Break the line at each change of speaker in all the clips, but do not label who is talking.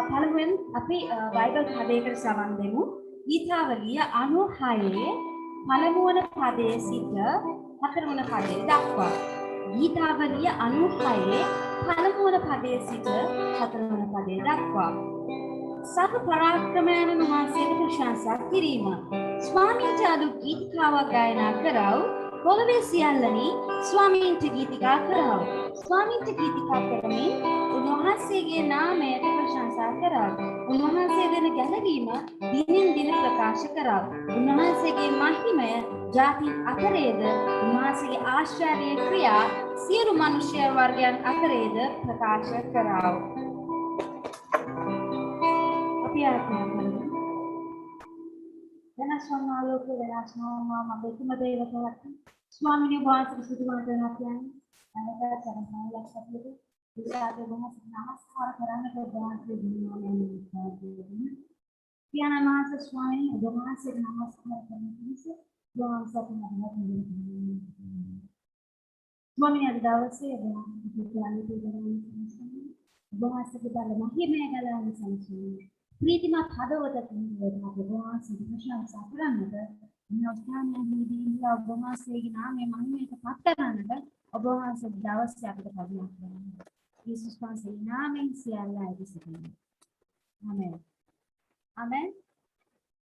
පළමුවෙන් අපි බයිබල් පදයකට සවන් දෙමු. ගීතාවලිය 96 පළමුවන පදයේ සිට හතරවන පදයේ දක්වා. ගීතාවලිය 96 පළමුවන පදයේ සිට හතරවන පදයේ දක්වා. සර්ව පරාක්‍රමයන් වහන්සේට ප්‍රශංසා කිරීම. ස්වාමීන්ට අලුත් ගීතිකාවක් ගායනා කරව. පොළවේ සියල්ලනි ස්වාමීන්ට ගීතිකා කරව. ස්වාමීන්ට ගීතිකා කරමින් උන්වහන්සේගේ නාමයට ප්‍රශංසා කරව. උන්වහන්සේ දෙන ගැලවීම දිනෙන් දින ප්‍රකාශ කරව. උන්වහන්සේගේ මහිමය ජාති අතරේද උන්වහන්සේගේ ආශ්චර්ය ක්‍රියා සියලු මනුෂ්‍ය වර්ගයන් අතරේද ප්‍රකාශ කරව. අපි ආරම්භ කරමු. වෙනස් වනාලෝක වෙනස් නොවනවා මම කිම දේවතාවක් ස්වාමීන් වහන්සේ සිටුමත නැත්නම් අයකට සම්මානයක් ලැබෙන්නේ විශාල වහන්සේ නමස්කාර කරන්නට වහන්සේ දිනනවා නේද පියාණන් වහන්සේ ස්වාමීන් වහන්සේ නමස්කාර කරන නිසා වහන්සේට නමස්කාර ස්වාමීන් අද දවසේ වහන්සේගේ දාල මහිමය ගලවන සංසුන් प्रीतिमा हदवतකින් වහන්සේ ප්‍රශංසා කරන්නට නෝස්ථානයේදී ඔබ වහන්සේගේ නාමයේ මහිමයට පත් කරන්නට ඔබ වහන්සේ දවසේ අපිට කරුණා කරන්න. යේසුස් වහන්සේගේ නාමයෙන් සියල්ල ඇවිසිනවා. ආමෙන්. ආමෙන්.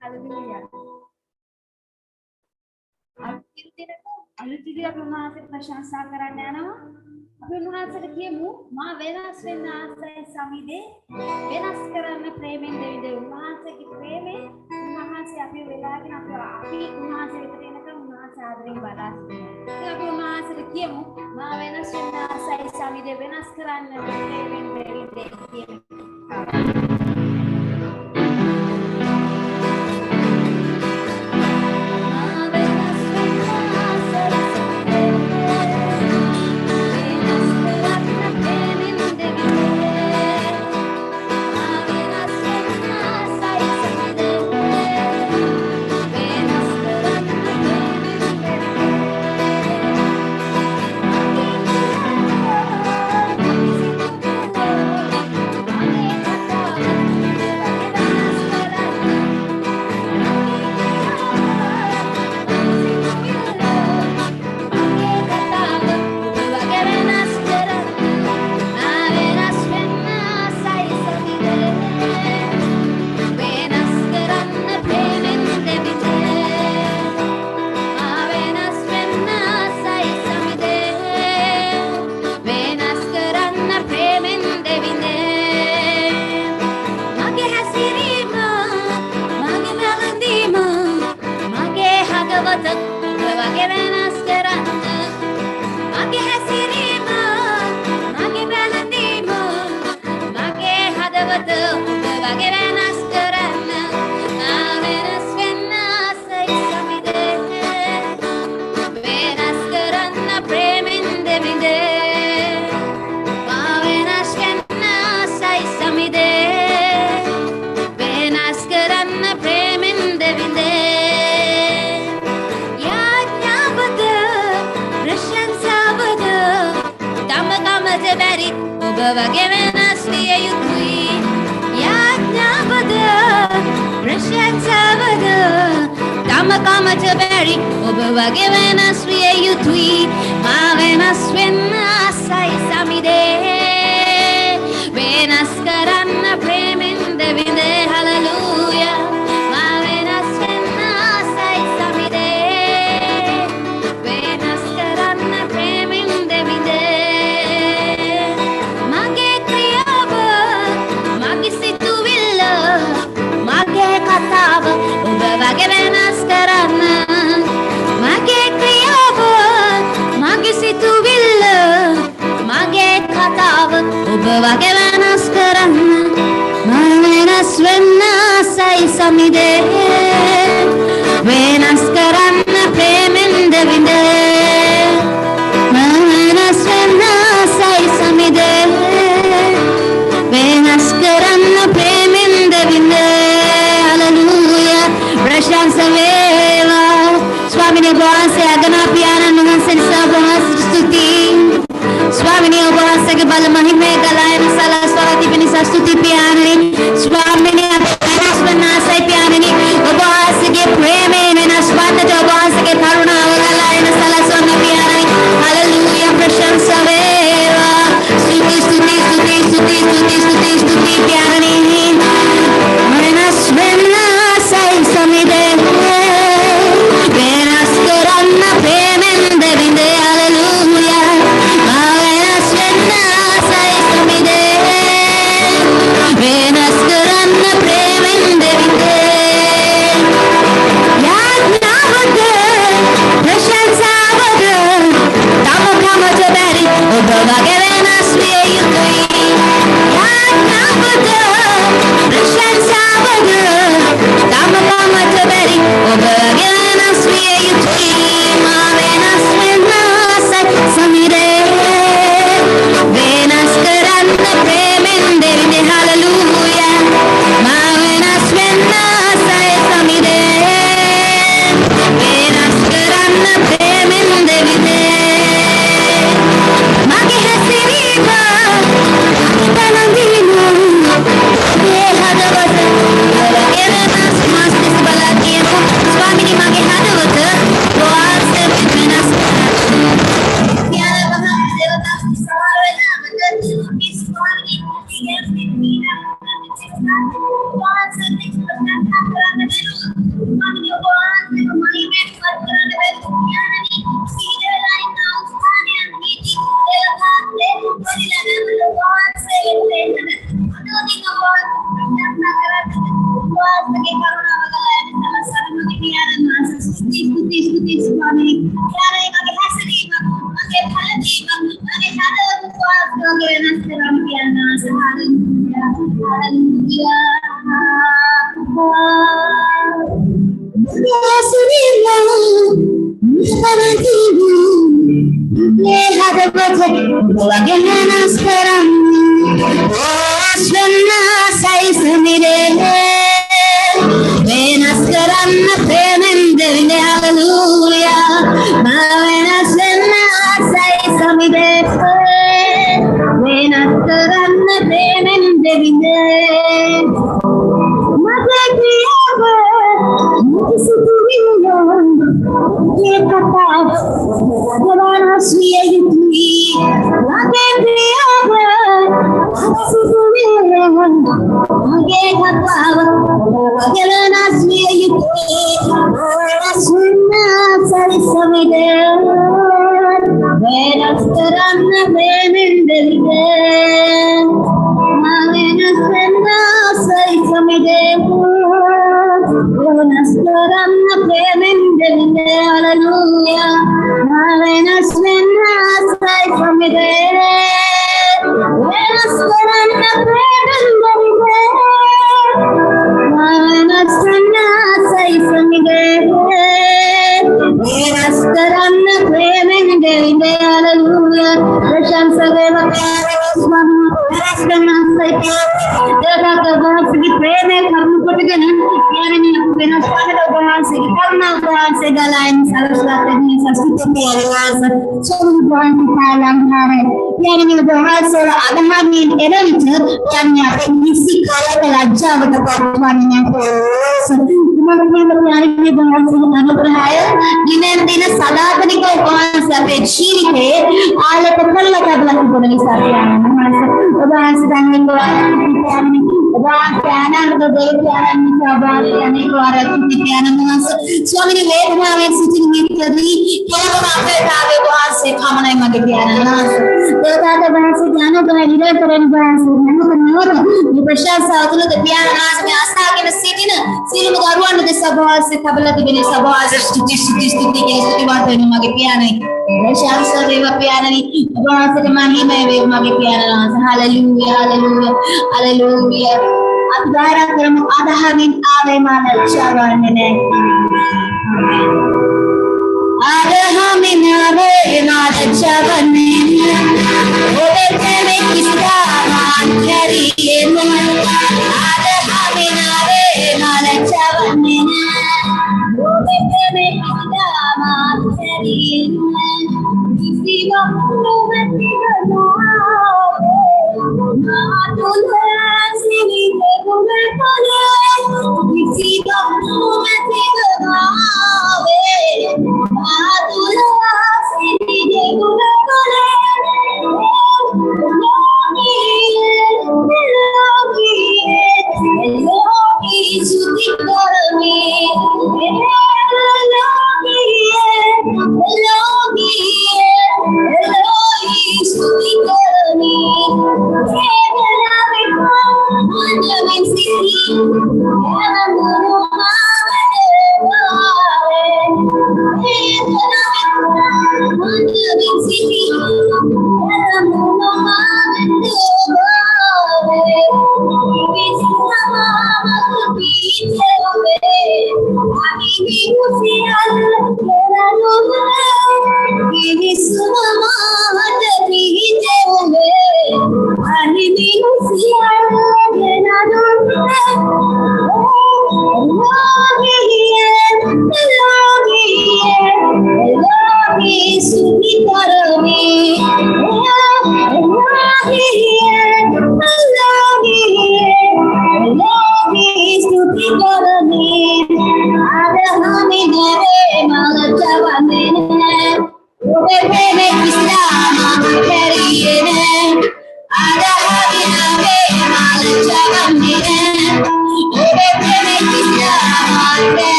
හalleluya. අලුතින් අප වහන්සේ ප්‍රශංසා කරන්න යනවා. අපි උන්වහන්සේට කියමු මා වෙනස් වෙන්න ආසයි සමිදේ වෙනස් කරන්න ප්‍රේමෙන් දෙවිද උන්වහන්සේගේ ප්‍රේමේ උන්වහන්සේ අපි වෙලාගෙන අපි උන්වහන්සේ වෙතට එනකම් උන්වහන්සේ ආදරෙන් බලා සිටිනවා. අපි උන්වහන්සේට කියමු මා වෙනස් වෙන්න ආසයි සමිදේ වෙනස් කරන්න ප්‍රේමෙන් දෙවිද කියමු.
Say उपवासे अगना पियानन वහන්සේ उपवास स्तुति स्वामिनी उपवासके बल महिमे गलायन सला स्वाति पिनी स्तुति पियाननी स्वामिनी अपनासै पियाननी उपवासके प्रेमे न स्वात उपवासके करुणा गलायन सला स्वाति पियाननी हालेलुया प्रशंसा वेवा स्तुति स्तुति स्तुति स्तुति स्तुति स्तुति स्तुति पियाननी मनस्वन्नासै समिदे स्वामी वेदना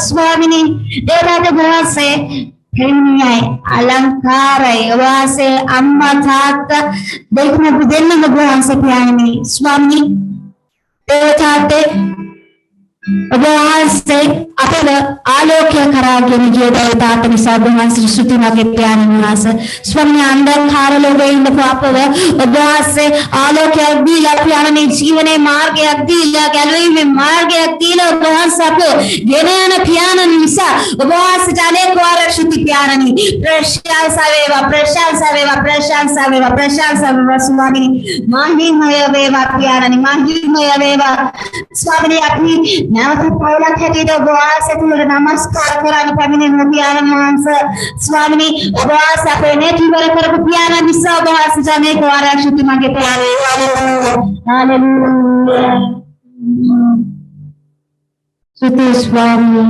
स्वामिनी अलंकार है से अम्मा तात देखना बुदेन में भगवान से प्यानी स्वामी देवताते भगवान से अपने आलोक्य कराके मुझे देवताते निसाब भगवान से स्तुति ना के प्यानी निवास स्वामी अंदर खार लोग इन पाप भगवान से आलोक्य अग्निला प्यानी जीवने मार्ग अग्निला गैलरी में मार्ग अग्निला भगवान से आप गेने न प्याना निसा भगवान से जाने को आर स्तुति प्यानी प्रशांत सावेवा स्वामी महिमय वेवा प्यानी महिमय वेवा स्वामी अपनी नाम पौला खेती तो भगवान से तुम नमस्कार कराने पामिने प्याना मांस स्वामी भगवान से अपने जीवन कर प्याना निसा भगवान से जाने को आर स्तुति मांगे प्यारे हालेलुया स्तुति स्वामी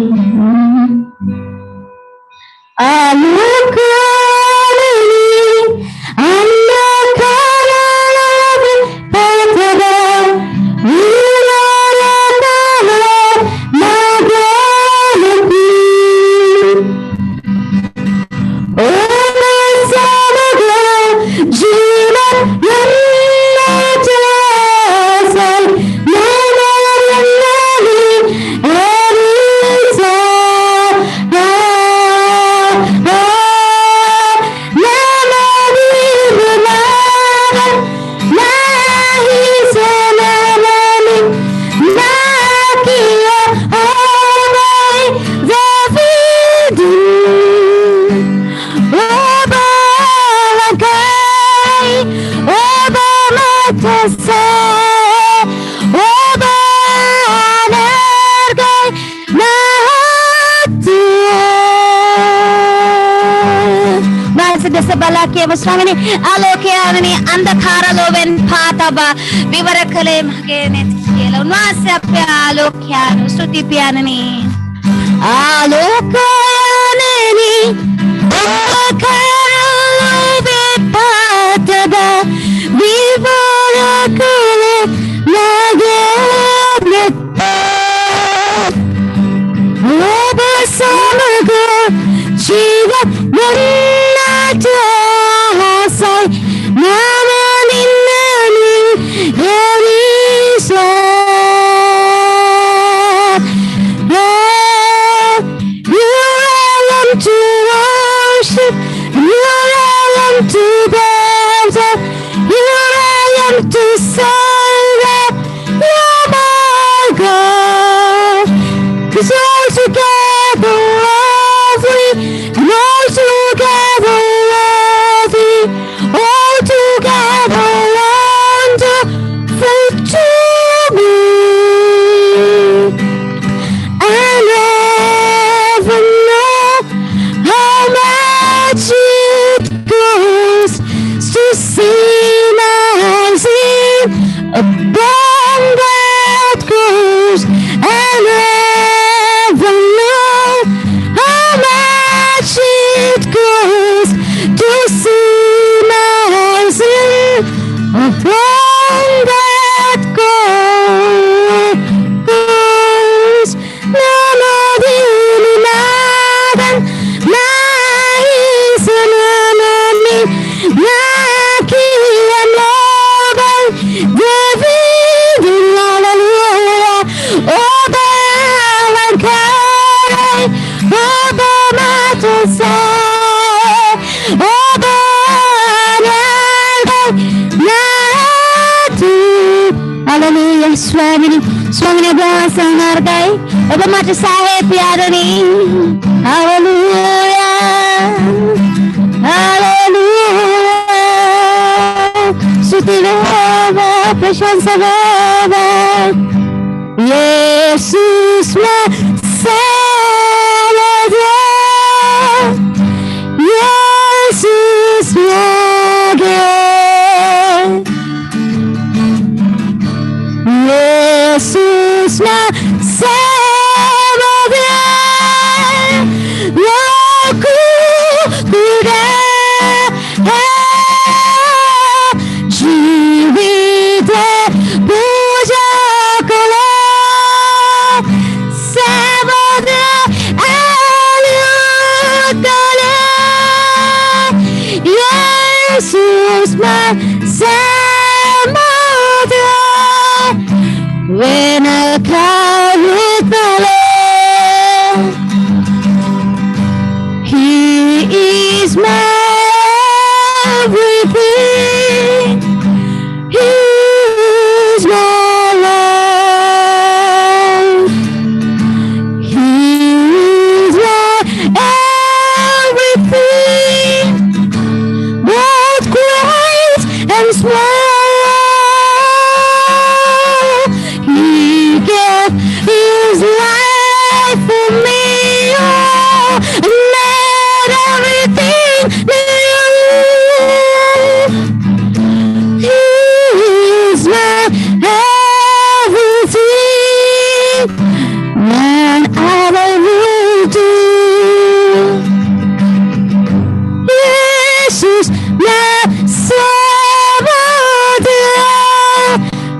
matase obanergai nahatue bahasa sebelah ke Swami alokyanani andhakharaloven pataba vivarakale magenet kelo nasapya alokyan stuti pianani alokyanani andhakharaloven pataba vivarakale magenet obasamaga jiva Sai Mama Ninani Elisa You are to worship You are to bow You are to serve You're my God 'Cause all together lovely And all together all together wonderful to me. I never know how much it costs to see my sin upon that cross. I never know how much it costs to see upon that cross, namadini nadan nahisanani nakiyan loban David hallelujah obalan karay obamatosay Hallelujah, Swami bahasa hargai, Oba mata saya piada ni. Hallelujah, Hallelujah, Suti Baba, Prashansa Baba, Yesus Savior, Yesus Jesus na Savior, Loku Kuda, Jivite Puja Kala, Savior Alukala, Jesus na Savior. When I cry with the Lord, He is my everything. He is my life. He is my everything, both great and small. His life for me, oh, let everything new. He is my everything, and all I will do. Jesus, my Savior,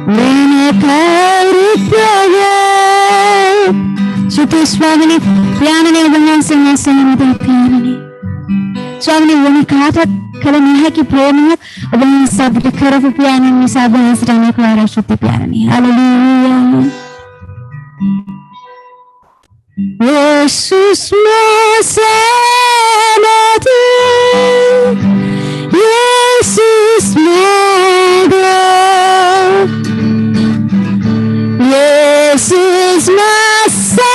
when I carry Suti Swami pianani dengan singa-singa dan pianani. Swami ini kata kalau nih ki prema dengan sabda kerana pianani sabda sedang keluar Suti pianani. Hallelujah. Yesus Maha Yesus Maha Yesus Maha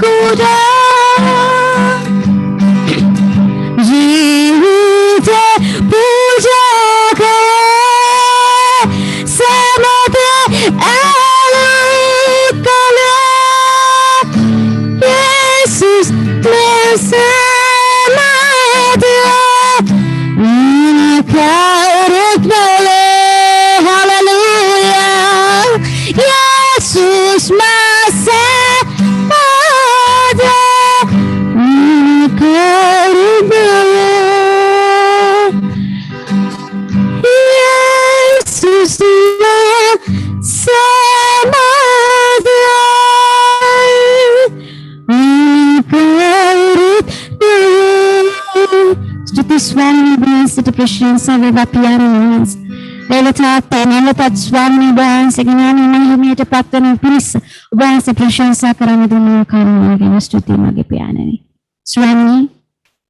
Kuda, Jesus. స్తుతి స్వామిని వහන්సేට ප්‍රශංසා වේවා පියාණන් වහන්සේ. ලෙලතාත්තේ නැවතත් ස්වාමීන් වහන්සේගේ නාමයෙන් මහිමයට පත්වන පිරිස ඔබ වහන්සේ ප්‍රශංසා කරන දුන්න කරුණාවෙන් ස්තුති මගේ පියාණනි. ස්වාමී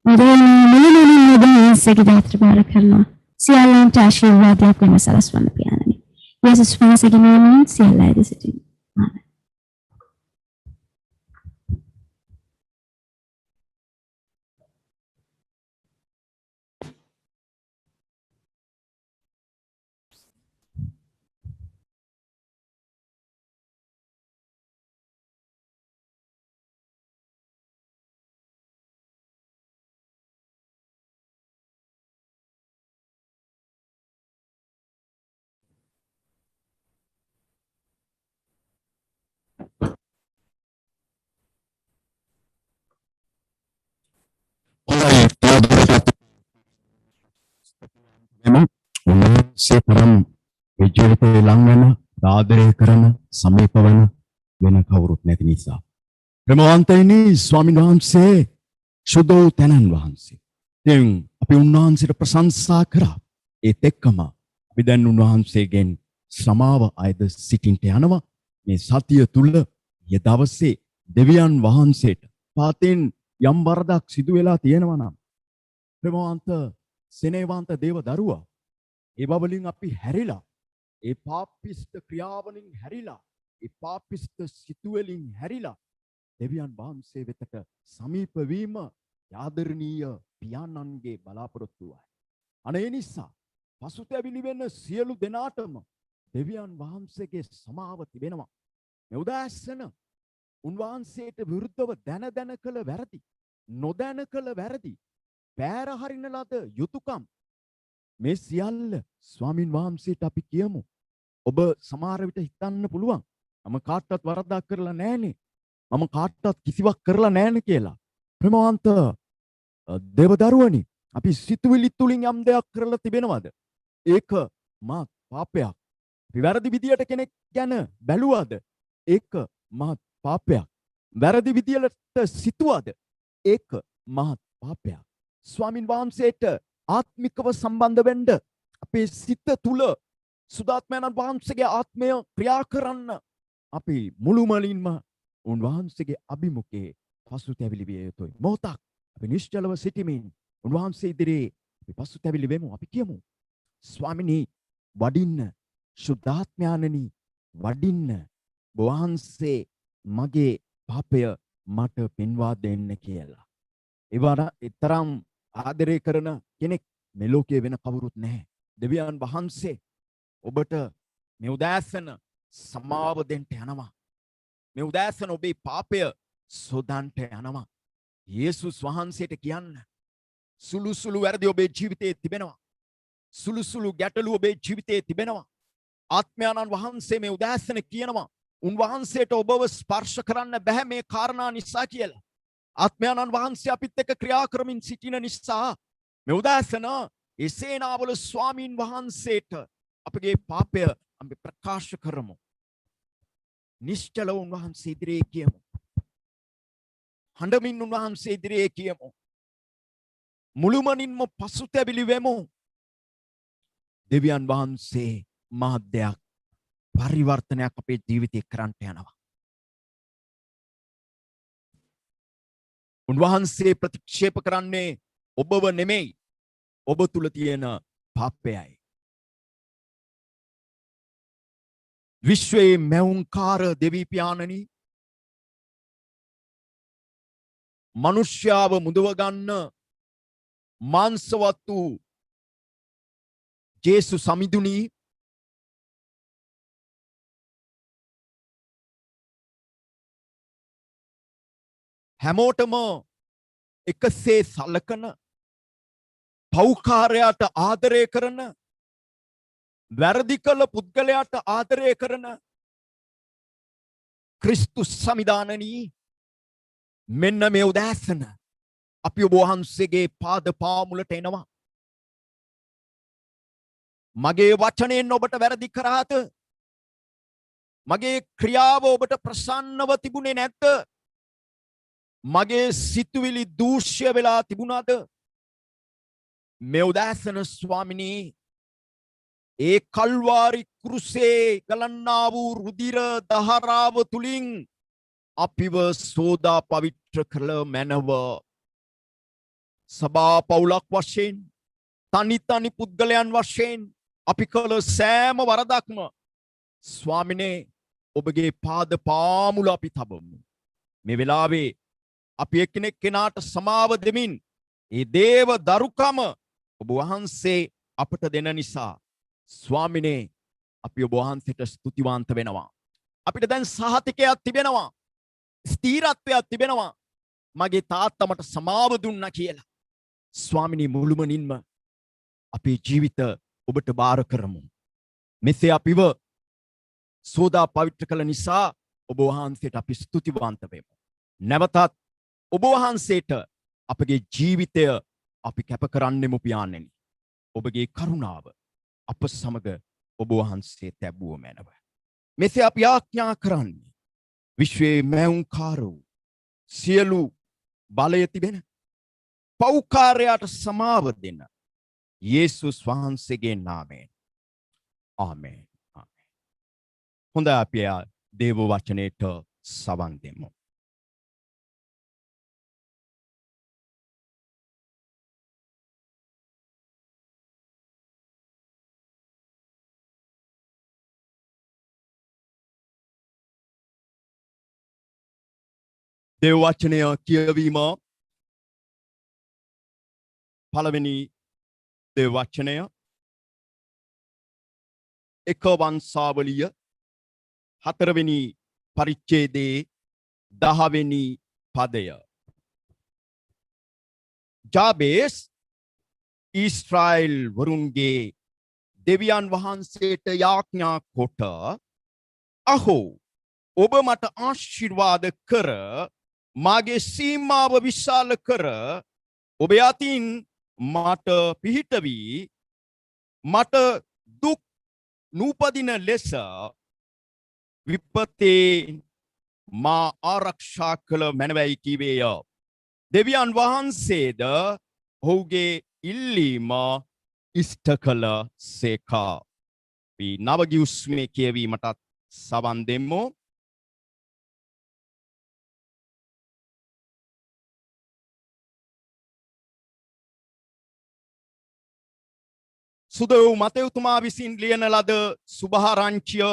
මුලින්ම ඔබ වහන්සේගේ දාත්‍ර බාර කරනවා. සියල්ලන්ට ආශිර්වාදයක් වෙන සලස්වන්න පියාණනි. යේසුස් වහන්සේගේ නාමයෙන් සියල්ල ඇද සිටින්න. ආමෙන්.
සේතරම් ඒ ජීවිතේ ලං වෙන ආදරය කරන සමීප වෙන වෙන කවුරුත් නැති නිසා ප්‍රමවන්තයිනි ස්වාමීන් වහන්සේ සුදෝ තනන් වහන්සේ දැන් අපි උන්වහන්සේට ප්‍රශංසා කරා ඒත් එක්කම අපි දැන් උන්වහන්සේගෙන් සමාව අයද සිටින්ට යනවා මේ සතිය තුල ඊ දවසේ දෙවියන් වහන්සේට පාතෙන් යම් වරදක් සිදු වෙලා තියෙනවා නම් ප්‍රමවන්ත සෙනෙවන්ත දේව දරුවා ඒ බවලින් අපි හැරිලා ඒ පාපිෂ්ඨ ක්‍රියාවලින් හැරිලා ඒ පාපිෂ්ඨ සිතුවලින් හැරිලා දෙවියන් වහන්සේ වෙතට සමීප වීම ආදරණීය පියාණන්ගේ බලාපොරොත්තුවයි. අනේ නිසා පසුතැවිලි වෙන සියලු දෙනාටම දෙවියන් වහන්සේගේ සමාව තිබෙනවා. මේ උදාසන උන්වහන්සේට විරුද්ධව දැන කළ වැරදි, නොදැන කළ වැරදි, පෑර හරින ලද යුතුයකම් මේ සියල්ල ස්වාමින් වහන්සේට අපි කියමු. ඔබ සමහර විට හිතන්න පුළුවන් මම කාටවත් වරදක් කරලා නැහනේ. මම කාටවත් කිසිවක් කරලා නැහනේ කියලා. ප්‍රමවන්ත දේවදරුවනි අපි සිතුවිලි තුලින් යම් දෙයක් කරලා තිබෙනවද? ඒක මා පාපයක්. අපි වැරදි විදියට කෙනෙක් ගැන බැලුවද? ඒක මහත් පාපයක්. වැරදි විදියට සිතුවද? ඒක මහත් පාපයක්. ස්වාමින් වහන්සේට ආත්මිකව සම්බන්ධ වෙන්න අපේ සිත තුල සුදාත්මයන් වහන්සේගේ ආත්මය ක්‍රියා කරන්න අපි මුළුමනින්ම උන්වහන්සේගේ අභිමුඛයේ පසුතැවිලි විය යුතුයි. මොහොතක් අපි නිශ්චලව සිටීමෙන් උන්වහන්සේ ඉදිරියේ අපි පසුතැවිලි වෙමු. අපි කියමු ස්වාමිනී වඩින්න, සුදාත්මයන්නි වඩින්න, වහන්සේ මගේ පාපය මට පෙන්වා දෙන්න කියලා. ඒ තරම් ආදරය කරන කෙනෙක් මේ ලෝකයේ වෙන කවුරුත් නැහැ. දෙවියන් වහන්සේ ඔබට මේ උදෑසන සමාව දෙන්න යනවා. මේ උදෑසන ඔබේ පාපය සෝදන්ට යනවා. යේසුස් වහන්සේට කියන්න සුළු වැරදි ඔබේ ජීවිතයේ තිබෙනවා. සුළු ගැටලු ඔබේ ජීවිතයේ තිබෙනවා. ආත්මයන්න් වහන්සේ මේ උදෑසන කියනවා උන්වහන්සේට ඔබව ස්පර්ශ කරන්න බෑ මේ කාරණා නිසා කියලා. ආත්මයන්න් වහන්සේ අපිත් එක්ක ක්‍රියා කරමින් සිටින නිසා මේ උදෑසන ඒ සේනාවල ස්වාමීන් වහන්සේට අපගේ පාපය අපි ප්‍රකාශ කරමු. නිශ්චලව උන්වහන්සේ ඉදිරියේ කියමු. හඬමින් උන්වහන්සේ ඉදිරියේ කියමු. මුළුමනින්ම පසුතැවිලි වෙමු. දෙවියන් වහන්සේ මහත් දෙයක් පරිවර්තනයක් අපේ ජීවිතේ කරන්නට යනවා. උන්වහන්සේ ප්‍රතික්ෂේප කරන්නේ ඔබව නෙමෙයි, ඔබ තුල තියෙන පාපයයි. විශ්වයේ මෞංකාර දෙවි පියාණනි මනුෂ්‍යාව මුදව ගන්න මාංශවත් වූ ජේසු සමිඳුනි හැමෝටම එකසේ සලකන පෞකාරයාට ආදරය කරන වැරදි කළ පුද්ගලයාට ආදරය කරන ක්‍රිස්තුස් සමිදානනී මෙන්න මේ උදෑසන අපි ඔබ වහන්සේගේ පාද පාමුලට එනවා. මගේ වචනයෙන් ඔබට වැරදි කරාද? මගේ ක්‍රියාව ඔබට ප්‍රසන්නව තිබුණේ නැද්ද? මගේ සිතුවිලි දූෂ්‍ය වෙලා තිබුණාද? මේ උදෑසන ස්වාමිනී ඒ කල්වාරි කුරුසේ ගලන්නා වූ රුධිර දහරාව තුලින් අපිව සෝදා පවිත්‍ර කළ මැනව සභා පවුලක් වශයෙන් තනි තනි පුද්ගලයන් වශයෙන් අපි කළ සෑම වරදක්ම ස්වාමිනේ ඔබගේ පාද පාමුල අපි තබමු. මේ වෙලාවේ අපි එක්කෙනෙක් කෙනාට සමාව දෙමින් ඒ දේව දරුකම ඔබ වහන්සේ අපට දෙන නිසා ස්වාමිනේ අපි ඔබ වහන්සේට ස්තුතිවන්ත වෙනවා. අපිට දැන් සහතිකයක් තිබෙනවා. ස්ථීරත්වයක් තිබෙනවා. මගේ තාත්තා මට සමාව දුන්නා කියලා. ස්වාමිනේ මුළුමනින්ම අපේ ජීවිත ඔබට බාර කරමු. මෙසේ අපිව සෝදා පවිත්‍ර කළ නිසා ඔබ වහන්සේට අපි ස්තුතිවන්ත වෙමු. නැවතත් ඔබ වහන්සේට අපගේ ජීවිතය අපි කැප කරන්නෙමු පියාණෙනි. ඔබගේ කරුණාව අප සමග ඔබ වහන්සේ තැබුව මැනව. මෙසේ අපි ආඥා කරන්නේ විශ්වයේ මැවුම්කාර වූ සියලු බලය තිබෙන පෞකාරයාට සමාව දෙන යේසුස් වහන්සේගේ නාමයෙන්. ආමේන්. ආමේන්. හොඳයි අපි දේව වචනයට සවන් දෙමු. දේව වචනය කියවීම පළවෙනි දේව වචනය එක වංශාවලිය 4 වෙනි පරිච්ඡේදයේ 10 වෙනි පදය. ජාබේස් ඊශ්‍රායෙල් වරුන්ගේ දෙවියන් වහන්සේට යාඥා කොට අහෝ ඔබ මට ආශිර්වාද කර මාගේ සීමාව විශාල කර ඔබ යතින් මට පිහිට වී මට දුක් නූපදින ලෙස විපතේ මා ආරක්ෂා කළ මැනවයි කීවේය. දෙවියන් වහන්සේද ඔහුගේ ඉල්ලීම ඉෂ්ට කළ සේකා. අපි නවගියුස්මේ කියවීමටත් සවන් දෙමු. සුදව් මතෙව්තුමා විසින් ලියන ලද සුභාරංචිය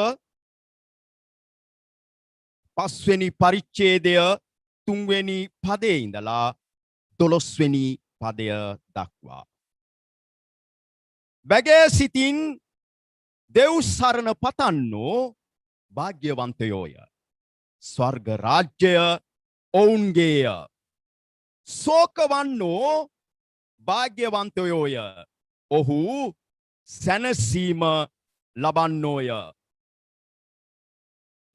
5 වෙනි පරිච්ඡේදය 3 වෙනි පදයේ ඉඳලා 12 වෙනි පදය දක්වා. බැගෑ සිතින් දෙව් සරණ පතන්නෝ භාග්‍යවන්තයෝය. ස්වර්ග රාජ්‍යය ඔවුන්ගේය. ශෝකවන්නෝ භාග්‍යවන්තයෝය. ඔහු සැනසීම ලබන්නෝය.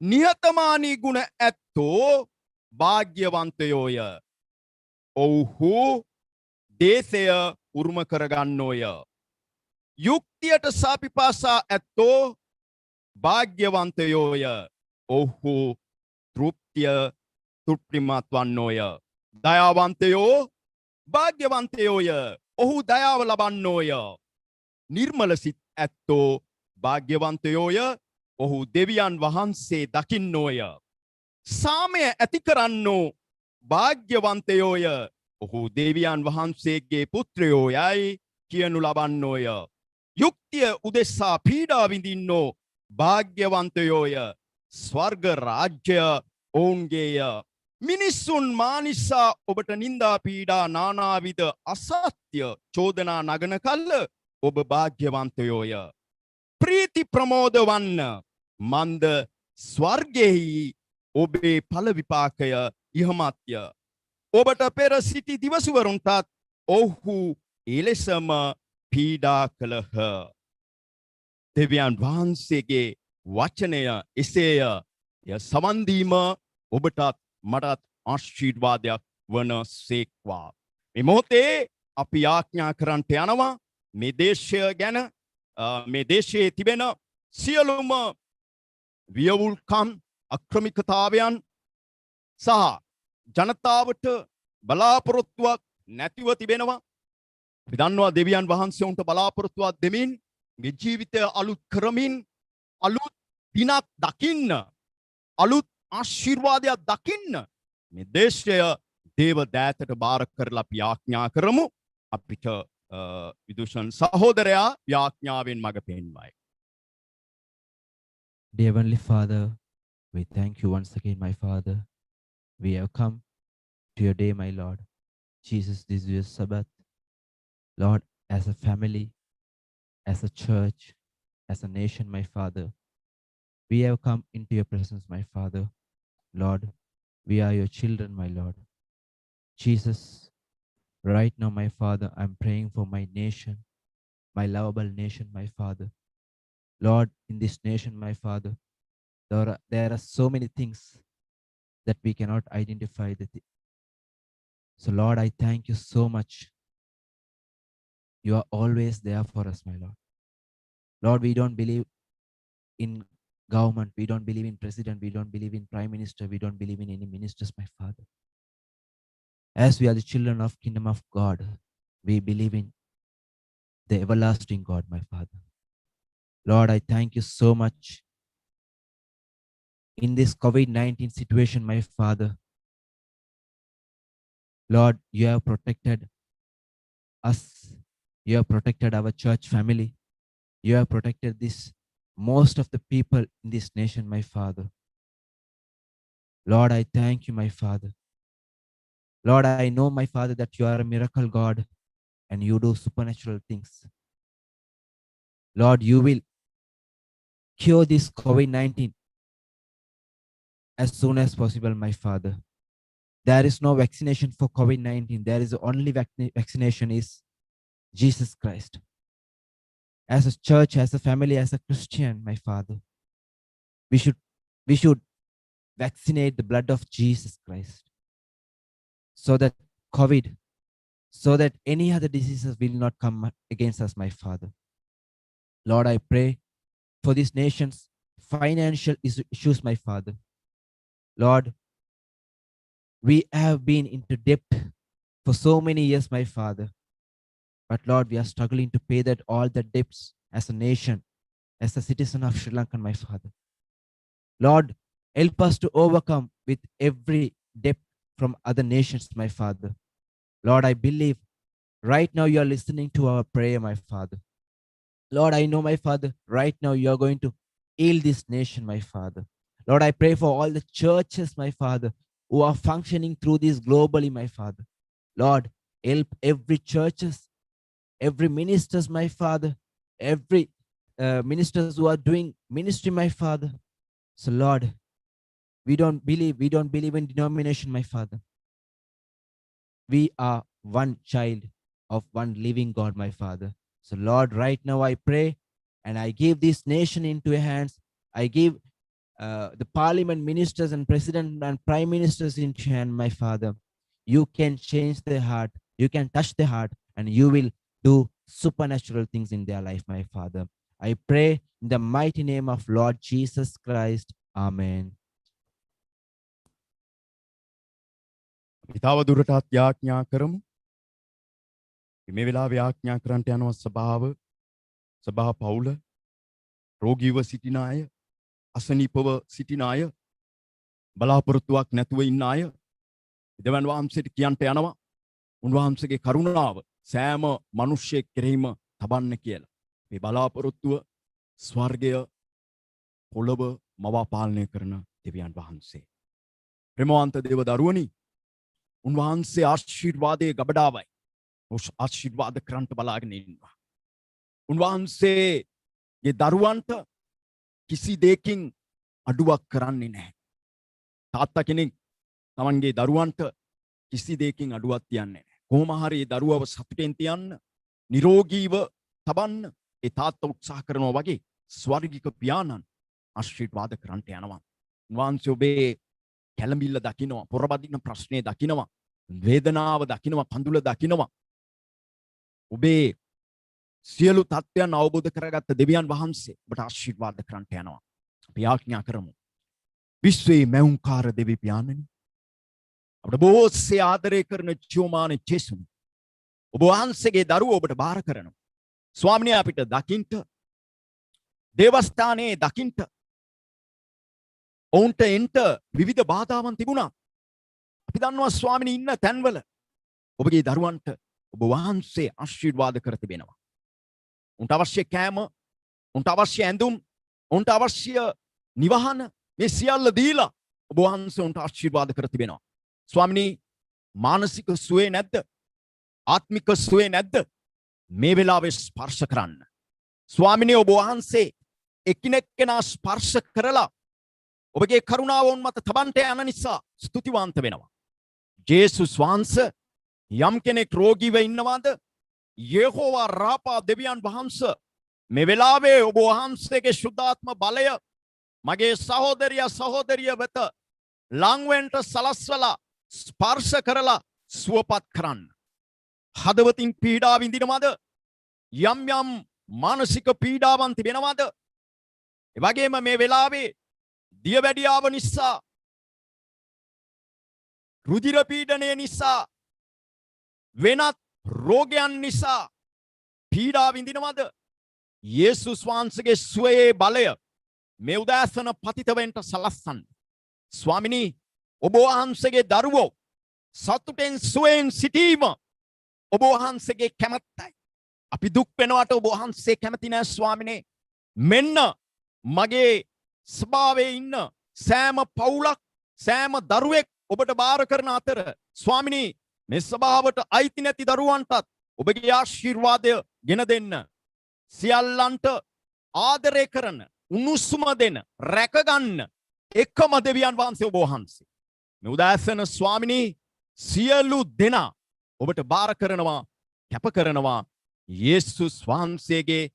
නිහතමානී ගුණ ඇත්තෝ භාග්‍යවන්තයෝය. ඔවුහු දේශය උරුම කරගන්නෝය. යුක්තියට සාපිපාසා ඇත්තෝ භාග්‍යවන්තයෝය. ඔවුහු තෘප්තිමත් වන්නෝය. දයාවන්තයෝ භාග්‍යවන්තයෝය. ඔහු දයාව ලබන්නෝය. නිර්මල සිත් ඇත්තෝ භාග්‍යවන්තයෝය. ඔහු දෙවියන් වහන්සේ දකින්නෝය. සාමය ඇති කරන්නෝ භාග්‍යවන්තයෝය. ඔහු දෙවියන් වහන්සේගේ පුත්‍රයෝ යයි කියනු ලබන්නෝය. යුක්තිය උදෙසා පීඩා විඳින්නෝ භාග්‍යවන්තයෝය. ස්වර්ග රාජ්‍ය ඔවුන්ගේය. මිනිස්සුන් මානිසා ඔබට නින්දා පීඩා නානාවිද අසත්‍ය චෝදනා නගන කල්ල ඔබ භාග්‍යවන්තයෝය. ප්‍රීති ප්‍රමෝද වන්න මන්ද ස්වර්ගෙහි ඔබේ ඵල විපාකය ඉහමත්ය. ඔබට පෙර සිටි දිවසුවරුන්ටත් ඔහු එලෙසම පීඩා කළහ. දෙවියන් වහන්සේගේ වචනය එසේය. එය සවන් දීම ඔබටත් මටත් ආශිර්වාදයක් වන සේක්වා. මේ මොහොතේ අපි ආඥා කරන්නට යනවා මේ දේශය ගැන. මේ දේශයේ තිබෙන සියලුම වියවුල්කම් අක්‍රමිකතාවයන් සහ ජනතාවට බලාපොරොත්තුවක් නැතිව තිබෙනවා. අපි දන්නවා දෙවියන් වහන්සේ උන්ට බලාපොරොත්තුවක් දෙමින් ගේ ජීවිතය අලුත් කරමින් අලුත් දිනක් දකින්න අලුත් ආශිර්වාදයක් දකින්න මේ දේශය දේව දෑතට බාර කරලා අපි ආඥා කරමු අපිට විදුෂන් සහෝදරයා යාඥාවෙන් මඟ පෙන්වයි.
Dear Heavenly Father, we thank you once again, my Father. We have come to your day, my Lord. Jesus, this is your Sabbath. Lord, as a family, as a church, as a nation, my Father, we have come into your presence, my Father. Lord, we are your children, my Lord. Jesus, right now, my Father, I'm praying for my nation, my lovable nation, my Father. Lord, in this nation, my Father, there are so many things that we cannot identify. So, Lord, I thank you so much. You are always there for us, my Lord. Lord, we don't believe in government. We don't believe in president. We don't believe in prime minister. We don't believe in any ministers, my Father. As we are the children of kingdom of God, we believe in the everlasting God, my Father. Lord, I thank you so much. In this COVID-19 situation, my Father, Lord, you have protected us. You have protected our church family. You have protected most of the people in this nation, my Father. Lord, I thank you, my Father. Lord, I know, my Father, that you are a miracle God and you do supernatural things. Lord, you will cure this COVID-19 as soon as possible, my Father. There is no vaccination for COVID-19. There is only vaccination is Jesus Christ. As a church, as a family, as a Christian, my Father, we should vaccinate the blood of Jesus Christ so that COVID, so that any other diseases will not come against us, my Father. Lord, I pray for this nation's financial issues, my Father. Lord, we have been into debt for so many years, my Father. But Lord, we are struggling to pay all the debts as a nation, as a citizen of Sri Lanka, my Father. Lord, help us to overcome with every debt from other nations, my Father. Lord, I believe right now you are listening to our prayer, my Father. Lord, I know, my Father, right now you are going to heal this nation, my Father. Lord, I pray for all the churches, my Father, who are functioning through this globally, my Father. Lord, help every churches, every ministers, my Father, every ministers who are doing ministry, my Father. So Lord, we don't believe in denomination, my Father. We are one child of one living God, my Father. So Lord, right now I pray and I give this nation into your hands. I give the parliament ministers and president and prime ministers into your hand, my Father. You can change their heart. You can touch their heart and you will do supernatural things in their life, my Father. I pray in the mighty name of Lord Jesus Christ. Amen.
අපි තව දුරටත් යාඥා කරමු. මේ වෙලාවේ යාඥා කරන්නට යනවා සභා පවුල, රෝගීව සිටින අය, අසනීපව සිටින අය, බලාපොරොත්තුවක් නැතුව ඉන්න අය, දෙවියන් වහන්සේට කියන්ට යනවා උන්වහන්සේගේ කරුණාව සෑම මිනිසෙක් කෙරෙහිම තබන්න කියලා. මේ බලාපොරොත්තුව ස්වර්ගය පොළව මවා පාලනය කරන දෙවියන් වහන්සේ. ප්‍රේමවන්ත දේව දරුවනි, උන්වහන්සේ ආශිර්වාදයේ ගබඩාවයි. ආශිර්වාද කරන්ට බලාගෙන ඉන්නවා. උන්වහන්සේගේ දරුවන්ට කිසි දෙයකින් අඩුවක් කරන්නේ නැහැ. තාත්තා කෙනෙක් තමන්ගේ දරුවන්ට කිසි දෙයකින් අඩුවක් තියන්නේ නැහැ. කොහොම හරි ඒ දරුවව සතුටෙන් තියන්න, නිරෝගීව තබන්න ඒ තාත්තා උත්සාහ කරනවා වගේ ස්වර්ගික පියාණන් ආශිර්වාද කරන්ට යනවා. උන්වහන්සේ ඔබේ කැළඹිල්ල දකිනවා, පොරබදින ප්‍රශ්නේ දකිනවා, වේදනාව දකිනවා, කඳුල දකිනවා. ඔබේ සියලු තත්ත්වයන් අවබෝධ කරගත්ත දෙවියන් වහන්සේ ඔබට ආශිර්වාද කරන්ට යනවා. අපි ආඥා කරමු. විශ්වයේ මෞංකාර දෙවි පියාණනි, අපට බොහෝසේ ආදරය කරන ජීවමාන ජේසුස්, ඔබ වහන්සේගේ දරුවෝ ඔබට බාර කරනවා. ස්වාමිනේ අපිට දකින්ට දේවස්ථානයේ දකින්ට ඔවුන්ට එන්ට විවිධ බාධාවන් තිබුණා. අපි දන්නවා ස්වාමිනේ ඉන්න තැන්වල ඔබගේ දරුවන්ට ඔබ වහන්සේ ආශිර්වාද කර තිබෙනවා. උන්ට අවශ්‍ය කෑම, උන්ට අවශ්‍ය ඇඳුම්, උන්ට අවශ්‍ය නිවහන මේ සියල්ල දීලා ඔබ වහන්සේ උන්ට ආශිර්වාද කර තිබෙනවා. ස්වාමිනේ මානසික සුවේ නැද්ද? ආත්මික සුවේ නැද්ද? මේ වෙලාවේ ස්පර්ශ කරන්න. ස්වාමිනේ ඔබ වහන්සේ එකිනෙකනා ස්පර්ශ කරලා ඔබගේ කරුණාව උන් මත තබන්ට යන නිසා ස්තුතිවන්ත වෙනවා. ජේසුස් වහන්සේ යම් කෙනෙක් රෝගීව ඉන්නවාද? යෙහෝවා රාපා දෙවියන් වහන්සේ මේ වෙලාවේ ඔබ වහන්සේගේ ශුද්ධාත්ම බලය මගේ සහෝදරිය වෙත ලංවෙන්ට සලස්වලා ස්පර්ශ කරලා සුවපත් කරන්න. හදවතින් පීඩා විඳිනවද? යම් යම් මානසික පීඩාවන් තිබෙනවද? ඒ වගේම මේ වෙලාවේ දියවැඩියාව නිසා, රුධිර පීඩනය නිසා, වෙනත් රෝගයන් නිසා පීඩා විඳිනවද? යේසුස් වහන්සේගේ සුවයේ බලය මේ උදෑසන පතිත වෙන්න සලස්සන්න. ස්වාමිනී ඔබ වහන්සේගේ දරුවෝ සතුටෙන් සුවයෙන් සිටීම ඔබ වහන්සේගේ කැමැත්තයි. අපි දුක් වෙනවට ඔබ වහන්සේ කැමති නැහැ ස්වාමිනේ. මෙන්න මගේ ස්වභාවයේ ඉන්න සෑම පවුලක්, සෑම දරුවෙක් ඔබට බාර කරන අතර ස්වාමිනී මේ ස්වභාවට අයිති නැති දරුවන්ටත් ඔබගේ ආශිර්වාදය ගෙන දෙන්න. සියල්ලන්ට ආදරය කරන, උණුසුම දෙන, රැකගන්න එකම දෙවියන් වහන්සේ ඔබ වහන්සේ. මේ උදෑසන ස්වාමිනී සියලු දෙනා ඔබට බාර කරනවා, කැප කරනවා යේසුස් වහන්සේගේ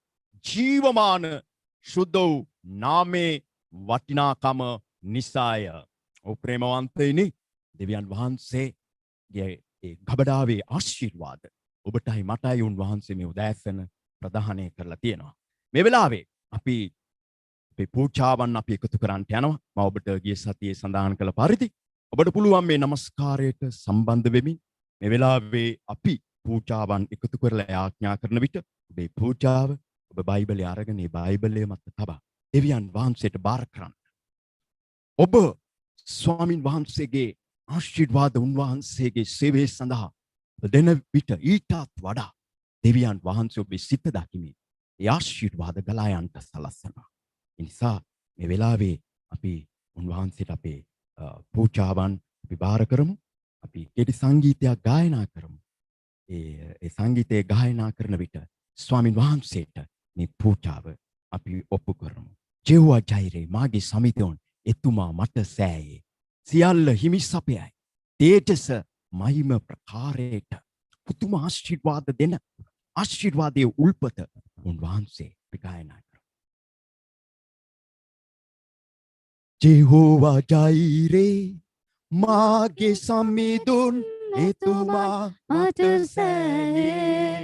ජීවමාන ශුද්ධ වූ නාමේ වටිනාකම නිසාය. ඔව් ප්‍රේමවන්තයිනි, දෙවියන් වහන්සේගේ ඒ ගබඩාවේ ආශිර්වාද ඔබටයි මටයි උන්වහන්සේ මේ උදෑසන ප්‍රදානය කරලා තියෙනවා. මේ වෙලාවේ අපි අපේ පූජාවන් අපි එකතු කරන්න යනවා. මම ඔබට ගිය සතියේ සඳහන් කළ පරිදි ඔබට පුළුවන් මේ නමස්කාරයට සම්බන්ධ වෙමින් මේ වෙලාවේ අපි පූජාවන් එකතු කරලා ආඥා කරන විට ඔබේ පූජාව ඔබ බයිබලයේ අරගෙන ඒ බයිබලයේ මත තබා දෙවියන් වහන්සේට බාර කරන්න. ඔබ ස්වාමින් වහන්සේගේ ආශිර්වාද උන්වහන්සේගේ සේවය සඳහා දෙන විට ඊටත් වඩා දෙවියන් වහන්සේ ඔබේ සිත දකිමින් ඒ ආශිර්වාද ගලා යන්නට සලස්සනවා. ඒ නිසා මේ වෙලාවේ අපි උන්වහන්සේට අපේ පූජාවන් අපි බාර කරමු. අපි කෙටි සංගීතයක් ගායනා කරමු. ඒ සංගීතය ගායනා කරන විට ස්වාමින් වහන්සේට මේ පූජාව අපි ඔප්පු කරමු. ජෙහුවා ජෛරේ මාගේ සමිතෝන් එතුමා මට සෑයේ. සියල්ල හිමි සපයයි. තේජස මහිම ප්‍රකාරයට පුතුම ආශිර්වාද දෙන ආශිර්වාදයේ උල්පත උන්වහන්සේ ගායනා කරමු. ජෙහෝවා ජෛරේ මාගේ සමිඳුන් එතුමා මට සෑයේ.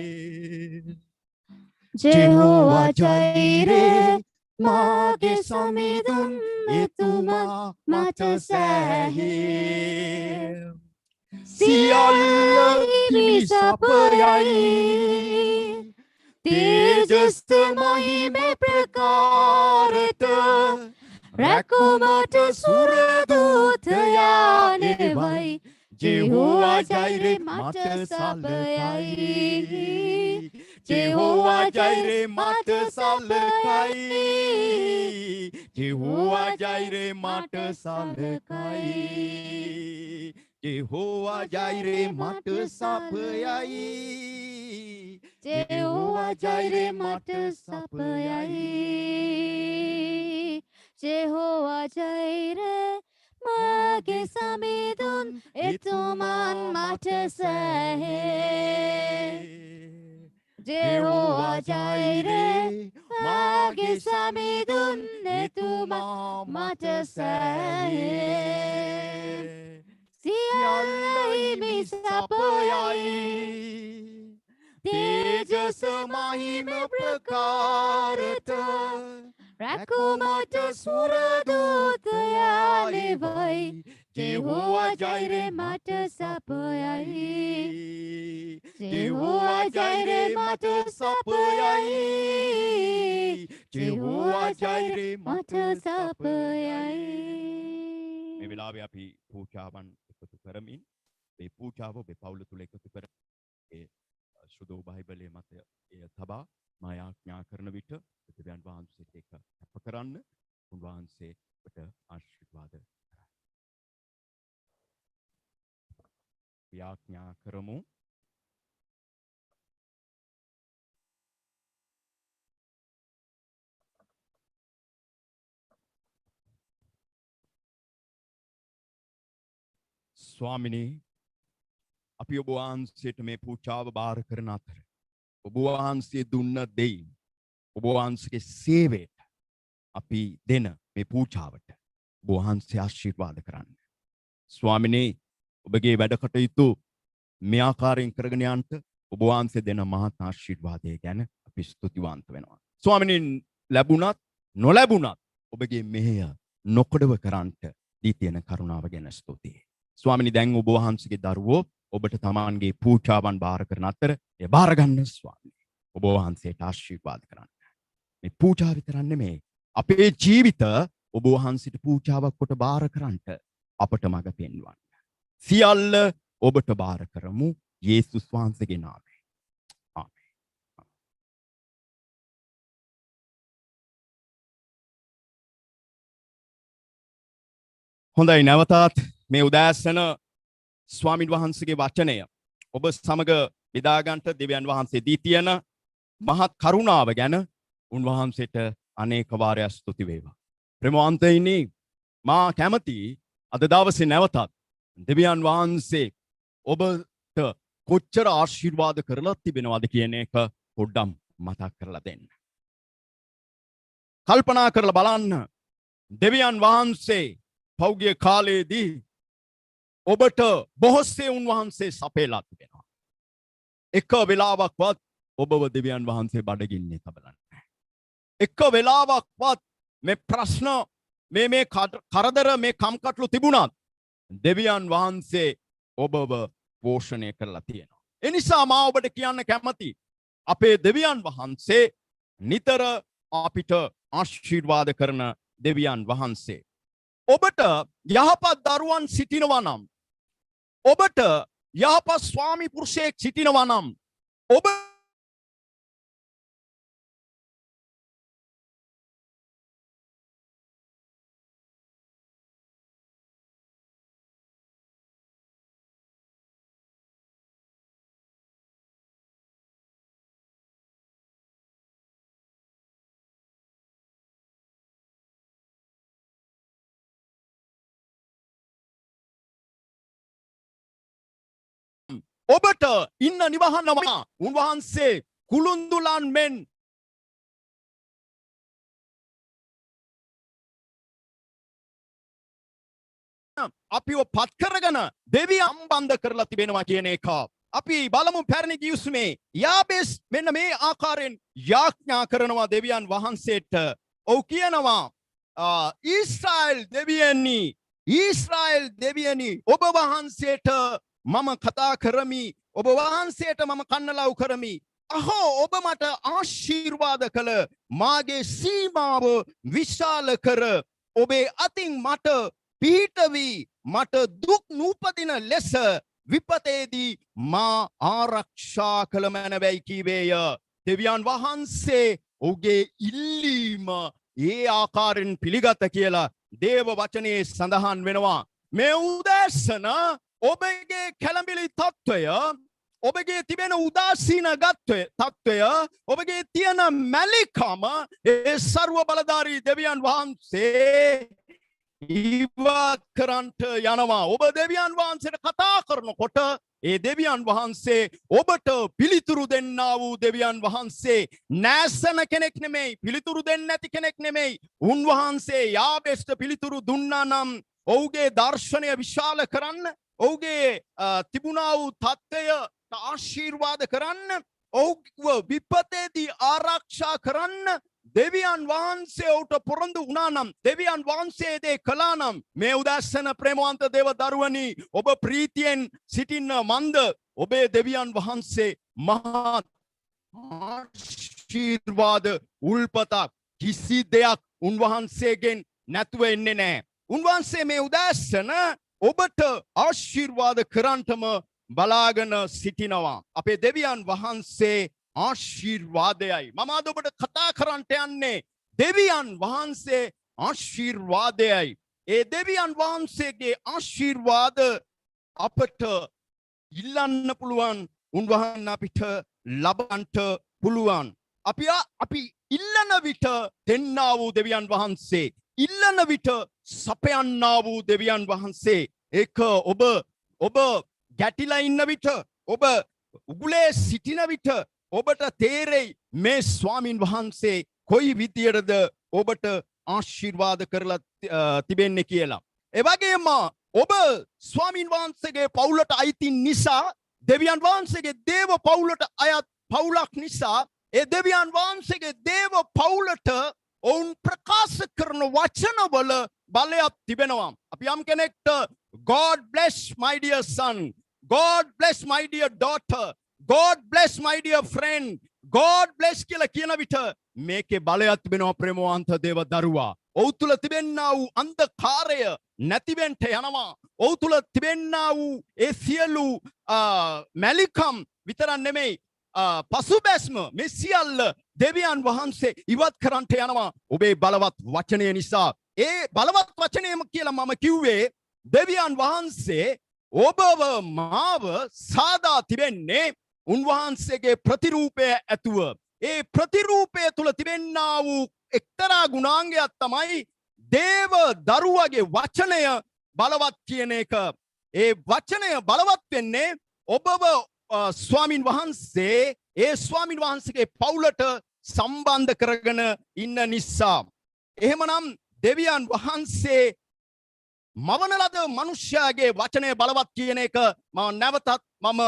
ජෙහෝවා ජෛරේ මාගේ සමිඳුන් එතුමා මට සෑයේ. සියල්ල හිමි සපයයි. තේජස් මහිම ප්‍රකාරයට රැකුමට සුරදූතයා නෙවයි. ජෙහෝවා ජෛරේ මට සලකයි. ජෙහෝවා ජෛරේ මට සලකයි. ජෙහෝවා ජෛරේ මට සලකයි. ජෙහෝවා ජෛරේ මට සපයයි. ජෙහෝවා ජෛරේ මට සපයයි.
ජෙහෝවා ජෛරේ මාගේ සමිඳුන් එතුමන් මට සෑයේ. ජෙහෝවා ජෛරේ මාගේ සමිඳුන් එතුමා මට සෑයේ. සියල්ල හිමි සපයයි. තේජස මහිම ප්‍රකාරයට රැකුමට සුරදූතයා නෙවයි. Jehovah Jireh mata sapayai. Jehovah Jireh mata sapayai. Jehovah Jireh mata sapayai.
මේ වෙලාවේ අපි පූජාවන් එකතු කරමින් මේ පූජාව ඔබේ පවුල තුල එකතු කර ඒ සුදෝ බයිබලයේ මත එය තබා මා යාඥා කරන විට දෙවියන් වහන්සේට ඒක අප කරන්න උන්වහන්සේ ඔබට ආශිර්වාද කරයි. යාඥා කරමු. ස්වාමිනේ අපි ඔබ වහන්සේට මේ පූජාව බාර කරන අතර ඔබ වහන්සේ දුන්න දෙයින් ඔබ වහන්සේගේ සේවයට අපි දෙන මේ පූජාවට ඔබ වහන්සේ ආශිර්වාද කරන්න. ස්වාමිනේ ඔබගේ වැඩ කටයුතු මේ ආකාරයෙන් කරගෙන යන්න ඔබ වහන්සේ දෙන මහත් ආශිර්වාදය ගැන අපි ස්තුතිවන්ත වෙනවා. ස්වාමිනේ ලැබුණත් නොලැබුණත් ඔබගේ මෙහෙය නොකඩව කරන්නට දී තියෙන කරුණාව ගැන ස්තුතියි. ස්වාමිනී දැන් ඔබ වහන්සේගේ දරුවෝ ඔබට තමන්ගේ පූජාවන් බාර කරන අතර ඒ බාර ගන්න ස්වාමිනී ඔබ වහන්සේට ආශිර්වාද කරන්න. මේ පූජාව විතරක් නෙමෙයි අපේ ජීවිත ඔබ වහන්සේට පූජාවක් කොට බාර කරන්නට අපට මඟ පෙන්වන්න. සියල්ල ඔබට බාර කරමු යේසුස් වහන්සේගේ නාමයෙන්. ආමේන්. හොඳයි නැවතත් මේ උදෑසන ස්වාමින් වහන්සේගේ වචනය ඔබ සමග බෙදා ගන්නට දෙවියන් වහන්සේ දී තියෙන මහත් කරුණාව ගැන උන්වහන්සේට අනේක වාරයක් ස්තුති වේවා. ප්‍රේමවන්තයිනි මා කැමති අද දවසේ නැවතත් දෙවියන් වහන්සේ ඔබට කොච්චර ආශිර්වාද කරලා තිබෙනවද කියන එක පොඩ්ඩක් මතක් කරලා දෙන්න. කල්පනා කරලා බලන්න දෙවියන් වහන්සේ පෞගිය කාලයේදී ඔබට බොහෝසේ උන්වහන්සේ සපයලා තිබෙනවා. එක වෙලාවක්වත් ඔබව දෙවියන් වහන්සේ බඩගින්නේ තබලන්නේ නැහැ. එක වෙලාවක්වත් මේ ප්‍රශ්න මේ කරදර මේ කම්කටොළු තිබුණත් දෙවියන් වහන්සේ ඔබව පෝෂණය කරලා තියෙනවා. ඒ නිසා මා ඔබට කියන්න කැමති අපේ දෙවියන් වහන්සේ නිතර අපිට ආශිර්වාද කරන දෙවියන් වහන්සේ. ඔබට යහපත් දරුවන් සිටිනවා නම් ඔබට යහපත් ස්වාමි පුරුෂයෙක් සිටිනවා නම් ඔබ ඔබට ඉන්න නිවහනවා උන්වහන්සේ කුළුන්දුලන් මෙන් අපිව පත් කරගෙන දෙවියන් සම්බන්ධ කරලා තිබෙනවා කියන එක. අපි බලමු පැරණි ගිවිසුමේ යාබේස් මෙන්න මේ ආකාරයෙන් යාඥා කරනවා දෙවියන් වහන්සේට. ඔව් කියනවා ඊශ්‍රායෙල් දෙවියනි ඔබ වහන්සේට මම කතා කරමි ඔබ වහන්සේට මම කන්නලව් කරමි. අහෝ ඔබ මට ආශිර්වාද කළ මාගේ සීමාව විශාල කර ඔබේ අතින් මට පිහිට වී මට දුක් නූපදින ලෙස විපතේදී මා ආරක්ෂා කළ මැනවයි කීවේය. දෙවියන් වහන්සේ ඔහුගේ ඉල්ලීම ඒ ආකාරයෙන් පිළිගත කියලා දේව වචනේ සඳහන් වෙනවා. මේ උදෑසන ඔබගේ කැළඹිලි තත්ත්වය ඔබගේ තිබෙන උදාසීන තත්ත්වය ඔබගේ තියෙන මැලිකම ඒ සර්ව බලධාරී දෙවියන් වහන්සේ ඉවත් කරන්නට යනවා. ඔබ දෙවියන් වහන්සේට කතා කරනකොට ඒ දෙවියන් වහන්සේ ඔබට පිළිතුරු දෙන්නා වූ දෙවියන් වහන්සේ නැසන කෙනෙක් නෙමෙයි, පිළිතුරු දෙන්නේ නැති කෙනෙක් නෙමෙයි. උන්වහන්සේ යාබේස්ට පිළිතුරු දුන්නා නම් ඔහුගේ දර්ශනය විශාල කරන්න, ඔහුගේ තිබුණා වූ තත්ත්වය ආශිර්වාද කරන්න, ඔහුව විපතේදී ආරක්ෂා කරන්න දෙවියන් වහන්සේ ඔහුට පොරොන්දු වුණා නම් දෙවියන් වහන්සේ දේ කළා නම් මේ උදැස්සන ප්‍රේමවන්ත දේව දරුවනි ඔබ ප්‍රීතියෙන් සිටින්න මන්ද ඔබේ දෙවියන් වහන්සේ මහා ආශිර්වාද උල්පතක් කිසි දෙයක් උන්වහන්සේගෙන් නැතුව එන්නේ නැහැ. උන්වහන්සේ මේ උදැස්සන ඔබට ආශිර්වාද කරන්ටම බලාගෙන සිටිනවා. අපේ දෙවියන් වහන්සේ ආශිර්වාදයයි. මම අද ඔබට කතා කරන්නට යන්නේ දෙවියන් වහන්සේ ආශිර්වාදයයි. ඒ දෙවියන් වහන්සේගේ ආශිර්වාද අපට ඉල්ලන්න පුළුවන්. උන්වහන්සේ අපිට ලබන්නට පුළුවන්. අපි ඉල්ලන විට දෙන්නා වූ දෙවියන් වහන්සේ ඉල්ලන විට සපයන්නා වූ දෙවියන් වහන්සේ ඒක ඔබ ගැටිලා ඉන්න විට ඔබ උගුලේ සිටින විට ඔබට තේරෙයි මේ ස්වාමින් වහන්සේ කොයි විදියටද ඔබට ආශිර්වාද කරලා තිබෙන්නේ කියලා. ඒ වගේම ඔබ ස්වාමින් වහන්සේගේ පවුලට අයිති නිසා දෙවියන් වහන්සේගේ දේව පවුලට අයත් පවුලක් නිසා ඒ දෙවියන් වහන්සේගේ දේව පවුලට ඔවුන් ප්‍රකාශ කරන වචනවල බලයක් තිබෙනවා. අපි යම් කෙනෙක්ට God bless my dear son, God bless my dear daughter, God bless my dear friend, God bless කියලා කියන විට මේකේ බලයක් තිබෙනවා ප්‍රේමවන්ත දේව දරුවා. ඔහු තුල තිබෙනා වූ අන්ධකාරය නැතිවෙන්න යනවා. ඔහු තුල තිබෙනා වූ ඒ සියලු මැලිකම් විතරක් නෙමෙයි පසුබැස්ම මේ සියල්ල දෙවියන් වහන්සේ ඉවත් කරන්නට යනවා ඔබේ බලවත් වචනය නිසා. ඒ බලවත් වචනයම කියලා මම කිව්වේ දෙවියන් වහන්සේ ඔබව මාව සාදා තිබෙන්නේ උන්වහන්සේගේ ප්‍රතිරූපය ඇතුව. ඒ ප්‍රතිරූපය තුල තිබෙනා වූ එක්තරා ගුණාංගයක් තමයි දේව දරුවගේ වචනය බලවත් කියන එක. ඒ වචනය බලවත් වෙන්නේ ඔබව ස්වාමින් වහන්සේ ඒ ස්වාමින් වහන්සේගේ පවුලට සම්බන්ධ කරගෙන ඉන්න නිසා. එහෙමනම් දෙවියන් වහන්සේ මවන ලද මනුෂ්‍යයාගේ වචනය බලවත් කියන එක මම නැවතත් මම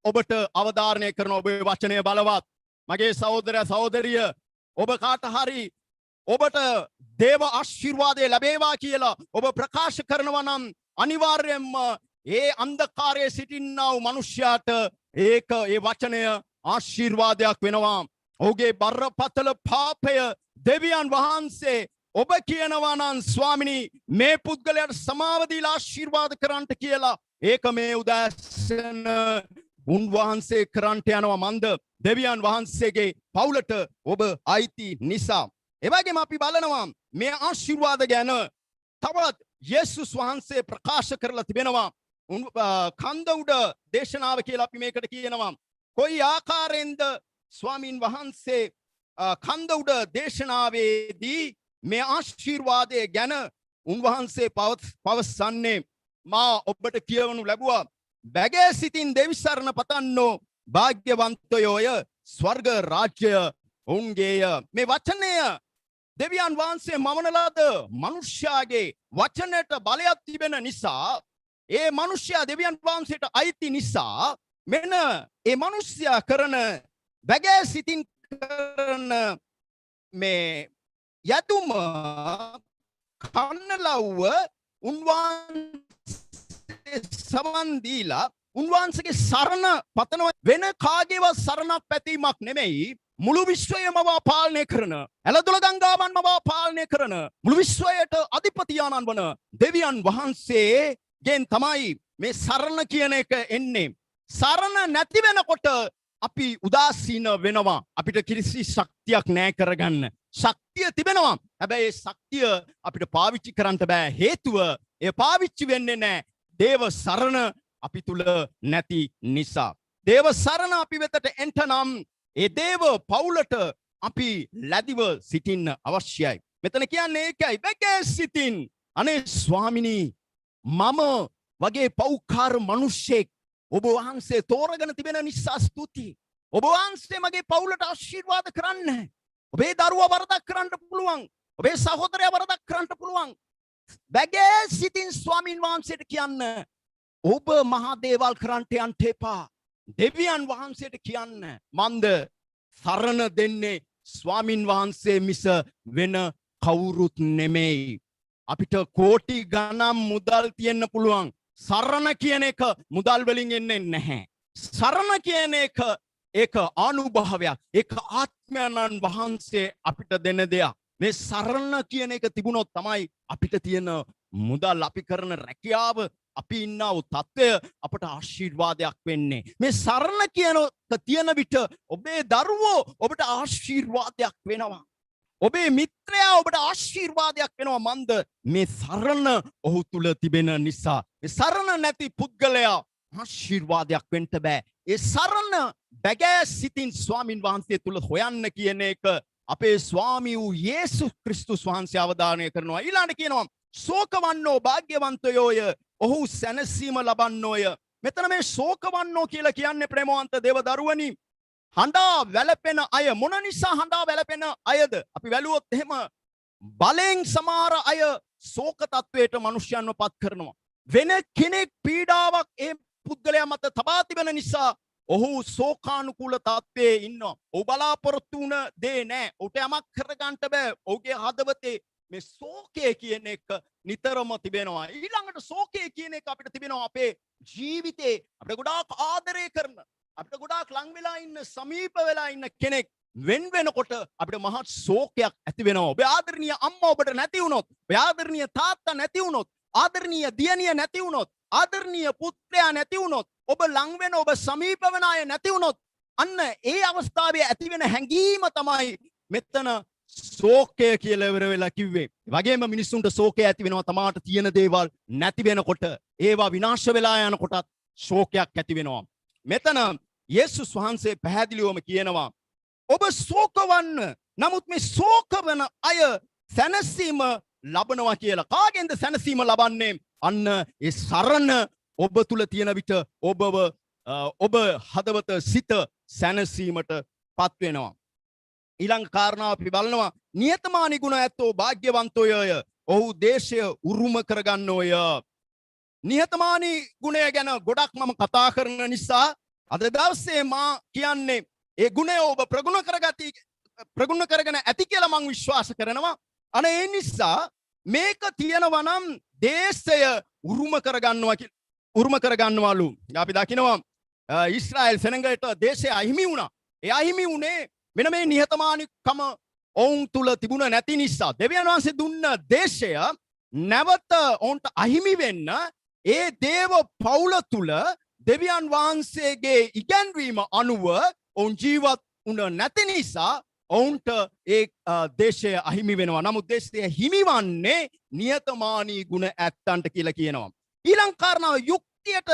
ඔබට අවධාරණය කරන ඔබේ වචනය බලවත්. මගේ සහෝදරයා සහෝදරිය ඔබ කාට හරි ඔබට දේව ආශිර්වාදය ලැබේවා කියලා ඔබ ප්‍රකාශ කරනවා නම් අනිවාර්යයෙන්ම ඒ අන්ධකාරයේ සිටින්නා වූ මනුෂ්‍යයාට ඒ වචනය ආශිර්වාදයක් වෙනවා. ඔහුගේ බරපතල පාපය දෙවියන් වහන්සේ ඔබ කියනවා නම් ස්වාමිනී මේ පුද්ගලයාට සමාව දීලා ආශිර්වාද කරන්නට කියලා ඒක මේ උදැසන උන්වහන්සේ කරන්නට යනවා මන්ද දෙවියන් වහන්සේගේ පවුලට ඔබ අයිති නිසා. ඒ වගේම අපි බලනවා මේ ආශිර්වාද ගැන තවත් යේසුස් වහන්සේ ප්‍රකාශ කරලා තිබෙනවා. කන්ද උඩ දේශනාව කියලා අපි මේකට කියනවා. කොයි ආකාරයෙන්ද ස්වාමින් වහන්සේ කන්ද උඩ දේශනාවේදී මේ ආශිර්වාදය ගැන උන්වහන්සේ පවසන්නේ මා ඔබට කියවනු ලැබුවා. බැගේ සිතින් දෙවිසරණ පතන්නෝ භාග්‍යවන්තයෝය ස්වර්ග රාජ්‍ය ඔවුන්ගේය. මේ වචනය දෙවියන් වහන්සේ මවන ලද මනුෂ්‍යයාගේ වචනයට බලයක් තිබෙන නිසා ඒ මනුෂ්‍යයා දෙවියන් වහන්සේට අයිති නිසා මෙන්න ඒ මනුෂ්‍යයා කරන බැගේ සිතින් කරන මේ යතුම කන්නලව්ව උන්වහන්සේ සමන් දීලා උන්වහන්සේගේ සරණ පතන වෙන කාගේවත් සරණක් පැතීමක් නෙමෙයි මුළු විශ්වයම පාලනය කරන ඇලදොල ගංගාවන්ම පාලනය කරන මුළු විශ්වයට අධිපතියාණන් වන දෙවියන් වහන්සේගෙන් තමයි මේ සරණ කියන එක එන්නේ. සරණ නැති වෙනකොට අපි උදාසීන වෙනවා. අපිට කිසි ශක්තියක් නැහැ කරගන්න. ශක්තිය තිබෙනවා. හැබැයි ඒ ශක්තිය අපිට පාවිච්චි කරන්න බෑ. හේතුව ඒ පාවිච්චි වෙන්නේ නැහැ. දේව සරණ අපි තුල නැති නිසා. දේව සරණ අපි වෙතට එන්න නම් ඒ දේව පවුලට අපි ලැබිව සිටින්න අවශ්‍යයි. මෙතන කියන්නේ ඒකයි. බැගේ සිටින් අනේ ස්වාමිනී මම වගේ පෞකාර මිනිසෙක් ඔබ වහන්සේ තෝරගෙන තිබෙන නිසා ස්තුතියි. ඔබ වහන්සේ මගේ පවුලට ආශිර්වාද කරන්න. ඔබේ දරුවා වරදක් කරන්න පුළුවන්. ඔබේ සහෝදරයා වරදක් කරන්න පුළුවන්. බැගේ සිටින් ස්වාමින් වහන්සේට කියන්න ඔබ මහා දේවල් කරන්නට යන්න එපා. දෙවියන් වහන්සේට කියන්න මන්ද සරණ දෙන්නේ ස්වාමින් වහන්සේ මිස වෙන කවුරුත් නෙමෙයි. අපිට කෝටි ගණන් මුදල් තියෙන්න පුළුවන්. සරණ කියන එක මුදල් වලින් එන්නේ නැහැ. සරණ කියන එක ඒක අනුභවයක්. ඒක ආත්මයන්න් වහන්සේ අපිට දෙන දෙයක්. මේ සරණ කියන එක තිබුණොත් තමයි අපිට තියෙන මුදල් අපි කරන රැකියාව අපි ඉන්නා වූ තත්ත්වය අපට ආශිර්වාදයක් වෙන්නේ. මේ සරණ කියන තියෙන විට ඔබේ දරුවෝ ඔබට ආශිර්වාදයක් වෙනවා. ඔබේ මිත්‍රයා ඔබට ආශිර්වාදයක් වෙනවා. මන්ද මේ සරණ ඔහු තුල තිබෙන නිසා. මේ සරණ නැති පුද්ගලයා ආශිර්වාදයක් වෙන්න බෑ. ඒ සරණ බැගෑ සිතින් ස්වාමින් වහන්සේ තුල හොයන්න කියන එක අපේ ස්වාමී වූ යේසුස් ක්‍රිස්තුස් වහන්සේ අවධානය කරනවා. ඊළඟට කියනවා ශෝකවන්නෝ භාග්‍යවන්තයෝය ඔහු සැනසීම ලබන්නෝය. මෙතන මේ ශෝකවන්නෝ කියලා කියන්නේ ප්‍රේමවන්ත දේව දරුවනි හඬා වැළපෙන අය. මොන නිසා හඬා වැළපෙන අයද? අපි වැළුවොත් එහෙම බලෙන් සමහර අය ශෝක තත්වයට මිනිස්යන්ව පත් කරනවා. වෙන කෙනෙක් පීඩාවක් ඒ පුද්ගලයා මත තබා තිබෙන නිසා ඔහු ශෝකානුකූල තත්ත්වයේ ඉන්නවා. ඔහු බලාපොරොත්තු වුණ දේ නැහැ. ඔහුට යමක් කරගන්න බෑ. ඔහුගේ හදවතේ මේ ශෝකය කියන එක නිතරම තිබෙනවා. ඊළඟට ශෝකය කියන එක අපිට තිබෙනවා අපේ ජීවිතේ අපිට ගොඩාක් ආදරය කරන අපිට ගොඩාක් ලං වෙලා ඉන්න සමීප වෙලා ඉන්න කෙනෙක් වෙන වෙනකොට අපිට මහත් ශෝකයක් ඇති වෙනවා. ඔබේ ආදරණීය අම්මා ඔබට නැති වුණොත්, ඔබේ ආදරණීය තාත්තා නැති වුණොත්, ආදරණීය දියණිය නැති වුණොත්, ආදරණීය පුත්‍රයා නැති වුණොත්, ඔබ ලං වෙන ඔබ සමීප වෙන අය නැති වුණොත් අන්න ඒ අවස්ථාවේ ඇති වෙන හැඟීම තමයි මෙතන ශෝකය කියලා ඉවර වෙලා කිව්වේ. වගේම මිනිස්සුන්ට ශෝකය ඇති වෙනවා තමාට තියෙන දේවල් නැති වෙනකොට, ඒවා විනාශ වෙලා යනකොටත් ශෝකයක් ඇති වෙනවා. මෙතන යේසුස් වහන්සේ පැහැදිලිවම කියනවා ඔබ ශෝකවන්න. නමුත් මේ ශෝක වෙන අය සැනසීම ලබනවා කියලා. කාගෙන්ද සැනසීම ලබන්නේ? අන්න ඒ සරණ ඔබ තුල තියෙන විට ඔබ හදවත සිත සැනසීමට පත් වෙනවා. ඊළඟ කාරණාව අපි බලනවා නියතමානී ගුණ ඇත්තෝ භාග්‍යවන්තෝය ඔහු දේශය උරුම කරගන්නෝය. නිහතමානී ගුණය ගැන ගොඩක් මම කතා කරන නිසා අද දවසේ මා කියන්නේ ඒ ගුණය ඔබ ප්‍රගුණ කරගෙන ඇති කියලා මම විශ්වාස කරනවා. අනේ ඒ නිසා මේක තියෙනවා නම් දේශය උරුම කරගන්නවලු. අපි දකිනවා ඊශ්‍රායල් සෙනඟට දේශය අහිමි වුණා. ඒ අහිමි වුණේ මෙන්න මේ නිහතමානීකම ඔවුන් තුල තිබුණ නැති නිසා. දෙවියන් වහන්සේ දුන්න දේශය නැවත ඔවුන්ට අහිමි වෙන්න ඒ දේව පවුල තුල දෙවියන් වහන්සේගේ ඉගැන්වීම අනුව ඔවුන් ජීවත් වුණ නැති නිසා ඔවුන්ට ඒ දේශය අහිමි වෙනවා. නමුත් දේශය හිමිවන්නේ නියතමානී ගුණ ඇත්තන්ට කියලා කියනවා. ඊළඟ කාරණාව යුක්තියට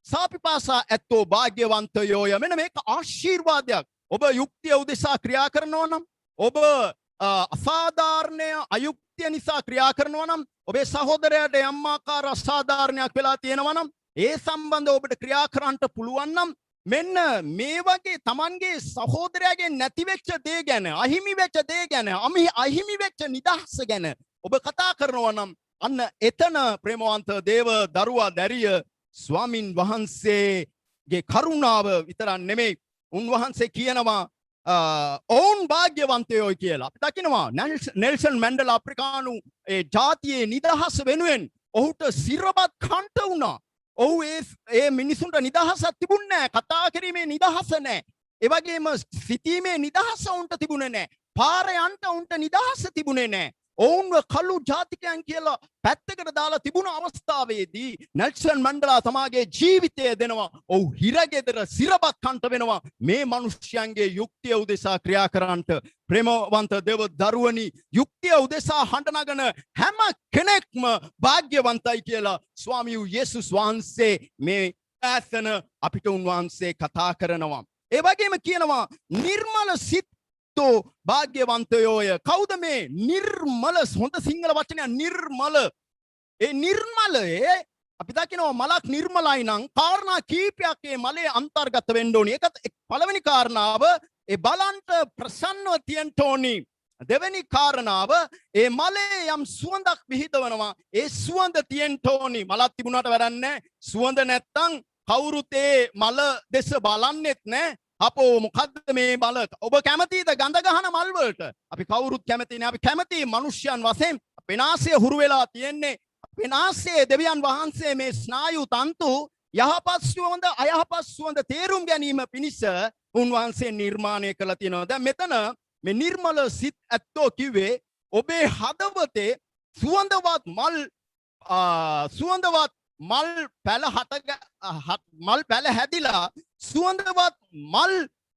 සාපිපාසා ඇත්තෝ භාග්‍යවන්තයෝය. මෙන්න මේක ආශිර්වාදයක්. ඔබ යුක්තිය උදෙසා ක්‍රියා කරනවා නම්, ඔබ අසාධාරණය අයුක්තිය නිසා ක්‍රියා කරනවා නම්, ඔබේ සහෝදරයාට යම් ආකාර අසාධාරණයක් වෙලා තියෙනවා නම් ඒ සම්බන්ධව ඔබට ක්‍රියා කරන්න පුළුවන් නම් මෙන්න මේ වගේ Tamanගේ සහෝදරයාගේ නැති වෙච්ච දේ ගැන, අහිමි වෙච්ච දේ ගැන, අහිමි වෙච්ච නිදහස ගැන ඔබ කතා කරනවා නම් අන්න එතන ප්‍රේමවන්ත දේව දරුවා දැරිය ස්වාමින් වහන්සේගේ කරුණාව විතරක් නෙමෙයි, උන්වහන්සේ කියනවා ඔවුන් භාග්‍යවන්තයෝයි කියලා. අපි දකිනවා නෙල්සන් මැන්ඩලා අප්‍රිකානු ඒ ජාතියේ නිදහස වෙනුවෙන් ඔහුට සිරපත් කන්ට වුණා. ඔහු ඒ මිනිසුන්ට නිදහසක් තිබුණේ නැහැ. කතා කිරීමේ නිදහස නැහැ. ඒ වගේම සිතීමේ නිදහස උන්ට තිබුණේ නැහැ. පාරේ යන්න උන්ට නිදහස තිබුණේ නැහැ. ඔවුන්ව කළු ජාතිකයන් කියලා පැත්තකට දාලා තිබුණ අවස්ථාවේදී නෙල්සන් මැන්ඩලා තමාගේ ජීවිතය දෙනවා. ඔහු හිරගෙදර සිරපත් කන්ට වෙනවා මේ මිනිස්යන්ගේ යුක්තිය උදෙසා ක්‍රියා කරන්නට. ප්‍රේමවන්ත දේව දරුවනි, යුක්තිය උදෙසා හඬ නගන හැම කෙනෙක්ම භාග්‍යවන්තයි කියලා ස්වාමී වූ යේසුස් වහන්සේ මේ ආසන අපිට උන්වහන්සේ කතා කරනවා. ඒ වගේම කියනවා නිර්මල සිත් භාග්‍යවන්තයෝය. කවුද මේ නිර්මල? හොඳ සිංහල වචනයක් නිර්මල. ඒ නිර්මලයේ අපි දකිනවා මලක් නිර්මලයි නම් කාරණා කීපයක් ඒ මලේ අන්තර්ගත වෙන්න ඕනි. ඒකත් පළවෙනි කාරණාව ඒ බලන්ට ප්‍රසන්නව තියෙන්න ඕනි. දෙවෙනි කාරණාව ඒ මලේ යම් සුවඳක් විහිදවනවා. ඒ සුවඳ තියෙන්න ඕනි. මලක් තිබුණාට වැඩක් නැහැ. සුවඳ නැත්තම් කවුරුත් ඒ මල දෙස බලන්නෙත් නැහැ. අපෝ මොකද්ද මේ මල? ඔබ කැමතිද ගඳ ගහන මල් වලට? වලට අපි කවුරුත් කැමති නෑ. අපි කැමති මිනිස්යන් වශයෙන් අපේ නාසය හුරු වෙලා තියෙන්නේ. අපේ නාසයේ දෙවියන් වහන්සේ මේ ස්නායු තන්තු යහපත් සුවඳ අයහපත් සුවඳ තේරුම් ගැනීම පිණිස උන්වහන්සේ නිර්මාණය කළා තියෙනවා. දැන් මෙතන මේ නිර්මල සිත් ඇත්තෝ කිව්වේ ඔබේ හදවතේ සුවඳවත් මල් පැල හැදිලා සුවඳවත් මල්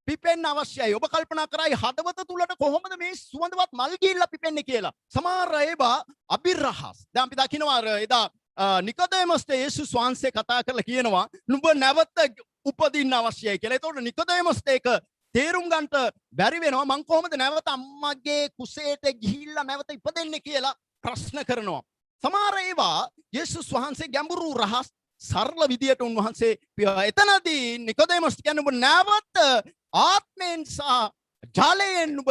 පිපෙන්න අවශ්‍යයි. ඔබ කල්පනා කරයි හදවත තුලට කොහොමද මේ සුවඳවත් මල් ගිහිල්ලා පිපෙන්නේ කියලා. සමහර ඒවා අබිරහස්. දැන් අපි දකිනවා එදා නිකොදේමස්ට යේසුස් වහන්සේ කතා කරලා කියනවා නුඹ නැවත උපදින්න අවශ්‍යයි කියලා. ඒතකොට නිකොදේමස්ට ඒක තේරුම් ගන්නට බැරි වෙනවා. මං කොහොමද නැවත අම්මගේ කුසේට ගිහිල්ලා නැවත ඉපදෙන්නේ කියලා ප්‍රශ්න කරනවා. සමහර ඒවා යේසුස් වහන්සේ ගැඹුරු රහස් සරල විදියට උන්වහන්සේ එතනදී නිකොදේමස් කියන්නේ ඔබ නැවත ආත්මයෙන් සහ ජලයෙන් ඔබ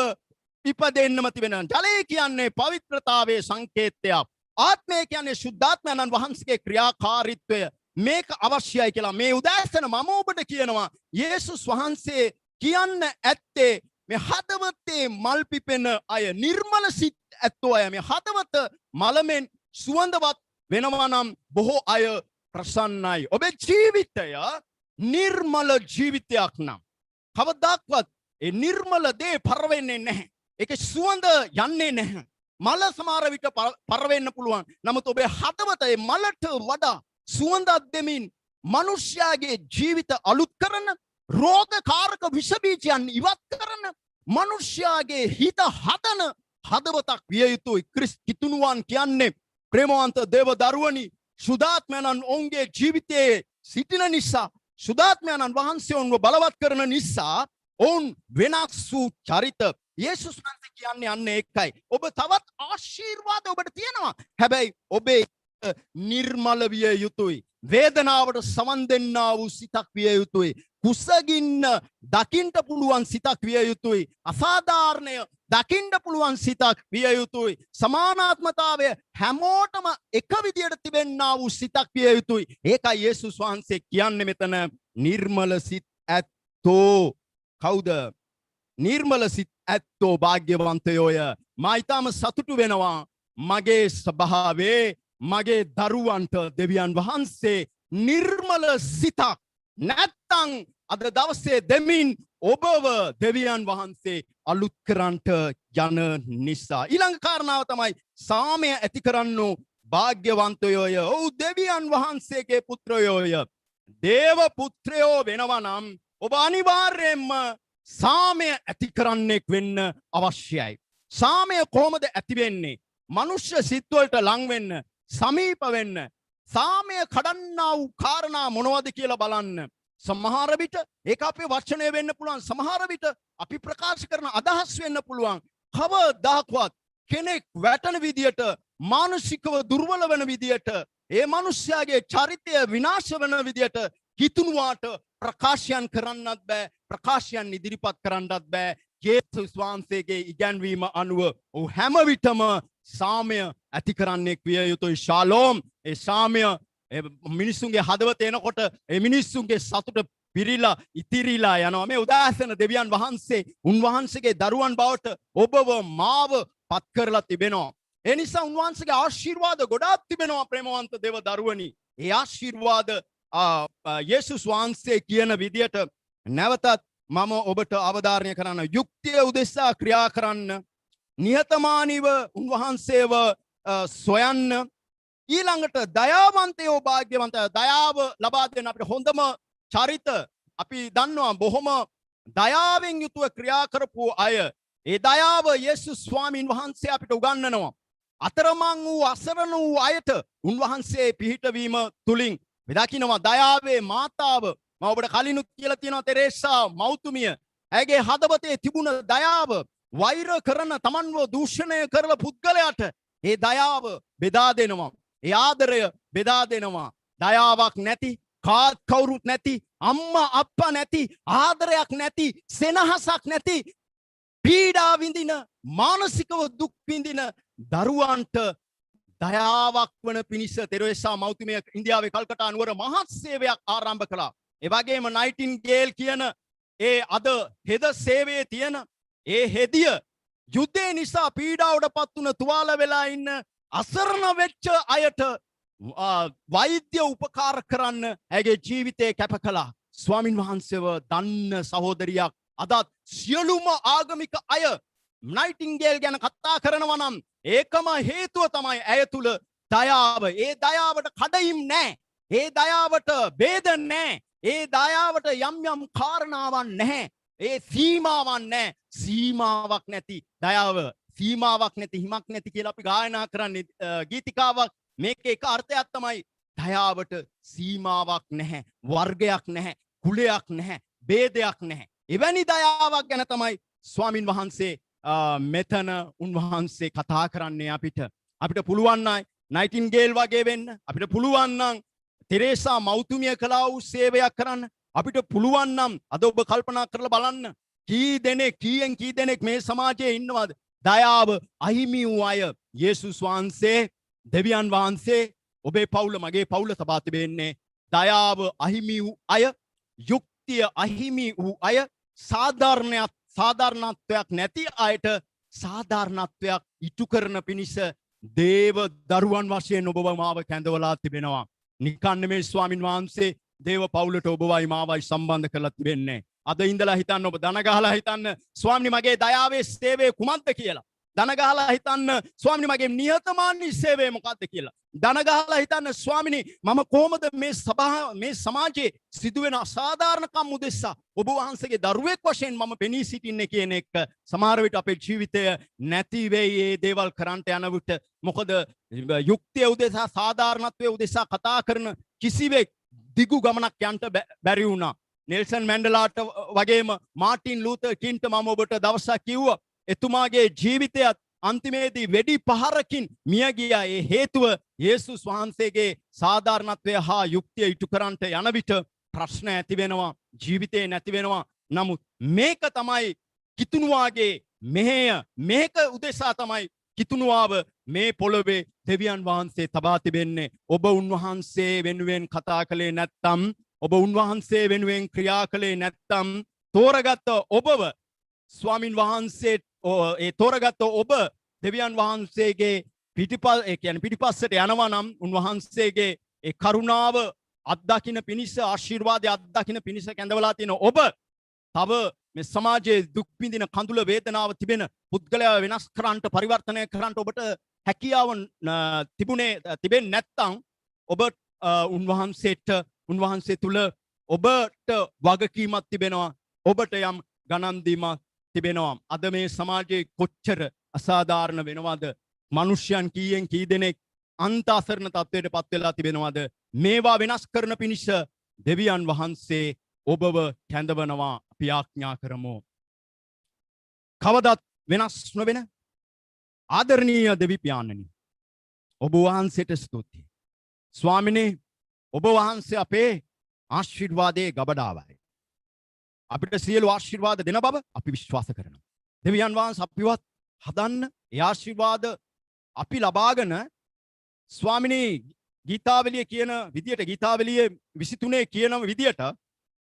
ඉපදෙන්නම තිබෙනවා. ජලය කියන්නේ පවිත්‍රතාවයේ සංකේතයක්. ආත්මය කියන්නේ ශුද්ධාත්මයන් වහන්සේගේ ක්‍රියාකාරීත්වය. මේක අවශ්‍යයි කියලා මේ උදෑසන මම ඔබට කියනවා යේසුස් වහන්සේ කියන්න ඇත්තේ මේ හදවතේ මල් පිපෙන අය නිර්මල සිත් ඇත්තෝ අය මේ හදවත මලමෙන් සුවඳවත් වෙනවා නම් බොහෝ අය ප්‍රසන්නයි. ඔබේ ජීවිතය නිර්මල ජීවිතයක් නම් කවදාවත් ඒ නිර්මල දේ පරවෙන්නේ නැහැ. ඒක සුවඳ යන්නේ නැහැ. මල සමහර විට පරවෙන්න පුළුවන්. නමුත් ඔබේ හදවත ඒ මලට වඩා සුවඳක් දෙමින් මිනිස්යාගේ ජීවිත අලුත් කරන රෝගකාරක විෂ බීජයන් ඉවත් කරන මිනිස්යාගේ හිත හදන හදවතක් විය යුතුයි. කිතුණුවන් කියන්නේ ප්‍රේමවන්ත දේව දරුවනි සුදාත්මයන් ඔවුන්ගේ ජීවිතයේ සිටින නිසා සුදාත්මයන් වහන්සේ ඔවුන්ව බලවත් කරන නිසා ඔවුන් වෙනස් වූ චරිත යේසුස් වහන්සේ කියන්නේ අන්න ඒකයි. ඔබ තවත් ආශිර්වාද ඔබට තියෙනවා. හැබැයි ඔබේ නිර්මල විය යුතුයි. වේදනාවට සමන් දෙන්නා වූ සිතක් විය යුතුයි. කුසගින්න දකින්ට පුළුවන් සිතක් විය යුතුයි. අසාධාරණය දකින්ට පුළුවන් සිතක් විය යුතුයි. සමානාත්මතාවය හැමෝටම එක විදියට තිබෙන්නා වූ සිතක් විය යුතුයි. ඒකයි යේසුස් වහන්සේ කියන්නේ මෙතන නිර්මල සිත් ඇත්තෝ. කවුද? නිර්මල සිත් ඇත්තෝ භාග්‍යවන්තයෝය. මා ඊටම සතුටු වෙනවා මගේ ස්වභාවයේ මගේ දරුවන්ට දෙවියන් වහන්සේ නිර්මල සිතක් නැත්තං අද දවසේ දෙමින් ඔබව දෙවියන් වහන්සේ අලුත් කරන්නට යන නිසා. ඊළඟ කාරණාව තමයි සාමය ඇති කරන්නෝ භාග්‍යවන්තයෝය. ඔව් දෙවියන් වහන්සේගේ පුත්‍රයෝය. දේව පුත්‍රයෝ වෙනවා නම් ඔබ අනිවාර්යයෙන්ම සාමය ඇති කරන්නෙක් වෙන්න අවශ්‍යයි. සාමය කොහොමද ඇති වෙන්නේ? මනුෂ්‍ය සිත්වලට ලං වෙන්න, සමීප වෙන්න. සාමය කඩන්නා වූ කාරණා මොනවද කියලා බලන්න. සමහර විට ඒක අපේ වචනය වෙන්න පුළුවන්. සමහර විට අපි ප්‍රකාශ කරන අදහස් වෙන්න පුළුවන්. කවදාවත් කෙනෙක් වැටෙන විදියට, මානසිකව දුර්වල වෙන විදියට, ඒ මිනිස්යාගේ චරිතය විනාශ වෙන විදියට හිතුණාට ප්‍රකාශයන් කරන්නත් බෑ. ප්‍රකාශයන් ඉදිරිපත් කරන්නත් බෑ. යේසුස් වහන්සේගේ ඉගැන්වීම අනුව ඔහු හැම විටම සාමය ඇති කරන්නෙක් විය යුතුයි. ශාලෝම්. ඒ සාමය මිනිස්සුන්ගේ හදවත එනකොට ඒ මිනිස්සුන්ගේ සතුට පිරීලා ඉතිරිලා යනවා. මේ උදාසන දෙවියන් වහන්සේ උන්වහන්සේගේ දරුවන් බවට ඔබව මාව පත් කරලා තිබෙනවා. ඒ නිසා උන්වහන්සේගේ ආශිර්වාද ගොඩාක් තිබෙනවා ප්‍රේමවන්ත දේව දරුවනි. ඒ ආශිර්වාද යේසුස් වහන්සේ කියන විදියට නැවතත් මම ඔබට අවධාරණය කරන්න. යුක්තිය උදෙසා ක්‍රියා කරන්න. නිහතමානීව උන්වහන්සේව සොයන්න. ඊළඟට දයාවන්තයෝ භාග්‍යවන්තයෝ. දයාව ලබා දෙන්න අපිට හොඳම චරිත අපි දන්නවා. බොහොම දයාවෙන් යුතුව ක්‍රියා කරපු අය. ඒ දයාව යේසුස් ස්වාමීන් වහන්සේ අපිට උගන්වනවා. අතරමං වූ අසරණ වූ අයට උන්වහන්සේ පිහිටවීම තුලින් දකින්නවා දයාවේ මාතාව. මම ඔබට කලිනුත් කියලා තියෙනවා තෙරේසා මෞතුමිය. ඇගේ හදවතේ තිබුණ දයාව වෛර කරන තමන්ව දූෂණය කරලා පුද්ගලයාට ඒ දයාව බෙදා දෙනවා. ඒ ආදරය බෙදා දෙනවා. දයාවක් නැති, කාත් කවුරුත් නැති, අම්මා අප්පා නැති, ආදරයක් නැති, සෙනහසක් නැති, පීඩා විඳින, මානසිකව දුක් විඳින දරුවන්ට දයාවක් වන පිණිස තෙරේසා මෞතුමිය ඉන්දියාවේ කල්කටා නුවර මහත් සේවයක් ආරම්භ කළා. ඒ වගේම නයිටින්ගේල් කියන ඒ අද හෙද සේවයේ තියෙන ඒ හෙදිය යුද්ධය නිසා පීඩාවට පත් වුණ තුවාල වෙලා ඉන්න අසරණ වෙච්ච අයට වෛද්‍ය උපකාර කරන්න ඇගේ ජීවිතය කැප කළා. ස්වාමින් වහන්සේව දන්න සහෝදරියක් අදත් සියලුම ආගමික අය නයිටින්ගේල් ගැන කතා කරනවා නම් ඒකම හේතුව තමයි ඇය තුල දයාව. ඒ දයාවට කඩයිම් නැහැ. ඒ දයාවට ભેද නැහැ. ඒ දයාවට යම් යම් කාරණාවක් නැහැ. ඒ සීමාවක් නැහැ. සීමාවක් නැති දයාව, සීමාවක් නැති හිමක් නැති කියලා අපි ගායනා කරන්නේ ගීතිකාවක්. මේකේ එක අර්ථයක් තමයි දයාවට සීමාවක් නැහැ, වර්ගයක් නැහැ, කුලයක් නැහැ, ભેදයක් නැහැ. එවැනි දයාවක් ගැන තමයි ස්වාමින් වහන්සේ මෙතන උන්වහන්සේ කතා කරන්නේ අපිට පුළුවන් නම් නයිටින්ගේල් වගේ වෙන්න. අපිට පුළුවන් නම් තෙරේසා මෞතුමිය කළා වූ සේවයක් කරන්න. අපිට පුළුවන් නම් අද ඔබ කල්පනා කරලා බලන්න කීයෙන් කී දෙනෙක් මේ සමාජයේ ඉන්නවද දයාව අහිමි වූ අය. යේසුස් වහන්සේ, දෙවියන් වහන්සේ ඔබේ පවුල මගේ පවුල තබා තිබෙන්නේ දයාව අහිමි වූ අය, යුක්තිය අහිමි වූ අය, සාධාරණත්වයක් නැති අයට සාධාරණත්වයක් ඉටු කරන පිණිස දේව දරුවන් වශයෙන් ඔබව මාව කැඳවලා තිබෙනවා. නිකන් නෙමෙයි ස්වාමින් වහන්සේ දේව පවුලට ඔබවයි මාවයි සම්බන්ධ කරලා තිබෙන්නේ. අද ඉඳලා හිතන්න, ඔබ දන ගහලා හිතන්න ස්වාමිනී මගේ දයාවේ සේවය කුමක්ද කියලා. දන ගහලා හිතන්න ස්වාමිනී මගේ නිහතමානී සේවය මොකක්ද කියලා. දන ගහලා හිතන්න ස්වාමිනී මම කොහොමද මේ සමාජයේ සිදුවෙන අසාධාරණකම් උදෙසා ඔබ වහන්සේගේ දරුවෙක් වශයෙන් මම පෙනී සිටින්නේ කියන එක සමහර විට අපේ ජීවිතය නැති වෙයි මේ දේවල් කරන්නට යන විට. මොකද යුක්තිය උදෙසා, සාධාරණත්වයේ උදෙසා කතා කරන කිසිවෙක් දිගු ගමනක් යන්න බැරි වුණා. නෙල්සන් මැන්ඩලාට වගේම මාටින් ලූතර් කින්ට මම ඔබට දවසක් කිව්වා එතුමාගේ ජීවිතයත් අන්තිමේදී වෙඩි පහරකින් මිය ගියා. ඒ හේතුව යේසුස් වහන්සේගේ සාධාරණත්වය හා යුක්තිය ඉටු කරන්නට යන විට ප්‍රශ්න ඇති වෙනවා, ජීවිතේ නැති වෙනවා. නමුත් මේක තමයි කිතුණුවාගේ මෙහෙය. මේක උදෙසා තමයි කිතුණුවාව මේ පොළොවේ දෙවියන් වහන්සේ තබා තිබෙන්නේ. ඔබ උන්වහන්සේ වෙනුවෙන් කතා කළේ නැත්තම්, ඔබ උන්වහන්සේ වෙනුවෙන් ක්‍රියා කළේ නැත්තම්, තෝරගත්ත ඔබව ස්වාමින් වහන්සේ ඒ තෝරගත්ත ඔබ දෙවියන් වහන්සේගේ පිටිපස්සට යනවා නම් උන්වහන්සේගේ ඒ කරුණාව අත්දකින්න පිණිස, ආශිර්වාදය අත්දකින්න පිණිස කැඳවලා තියෙන ඔබ තව මේ සමාජයේ දුක් විඳින කඳුල වේදනාව තිබෙන පුද්ගලයා වෙනස් කරන්නට, පරිවර්තනය කරන්නට ඔබට හැකියාව තිබෙන්නේ නැත්නම් ඔබ උන්වහන්සේ තුල ඔබට වගකීමක් තිබෙනවා. ඔබට යම් ගණන් දීමක් තිබෙනවා. අද මේ සමාජයේ කොච්චර අසාධාරණ වෙනවද? මනුෂ්‍යයන් කීයෙන් කී දෙනෙක් අන්ත අසරණ තත්වයට පත් වෙලා තිබෙනවද? මේවා වෙනස් කරන පිණිස දෙවියන් වහන්සේ ඔබව කැඳවනවා. අපි ආඥා කරමු. කවදත් වෙනස් නොවෙන ආදරණීය දෙවි පියාණනි, ඔබ වහන්සේට ස්තුතියි. ස්වාමිනේ, ඔබ වහන්සේ අපේ ආශිර්වාදයේ ගබඩාවයි. අපිට සියලු ආශිර්වාද දෙන බව අපි විශ්වාස කරනවා. දෙවියන් වහන්සේ අපිවත් හදන්න ඒ ආශිර්වාද අපි ලබාගෙන ස්වාමිනී ගීතාවලිය කියන විදියට, ගීතාවලියේ 23 කියන විදියට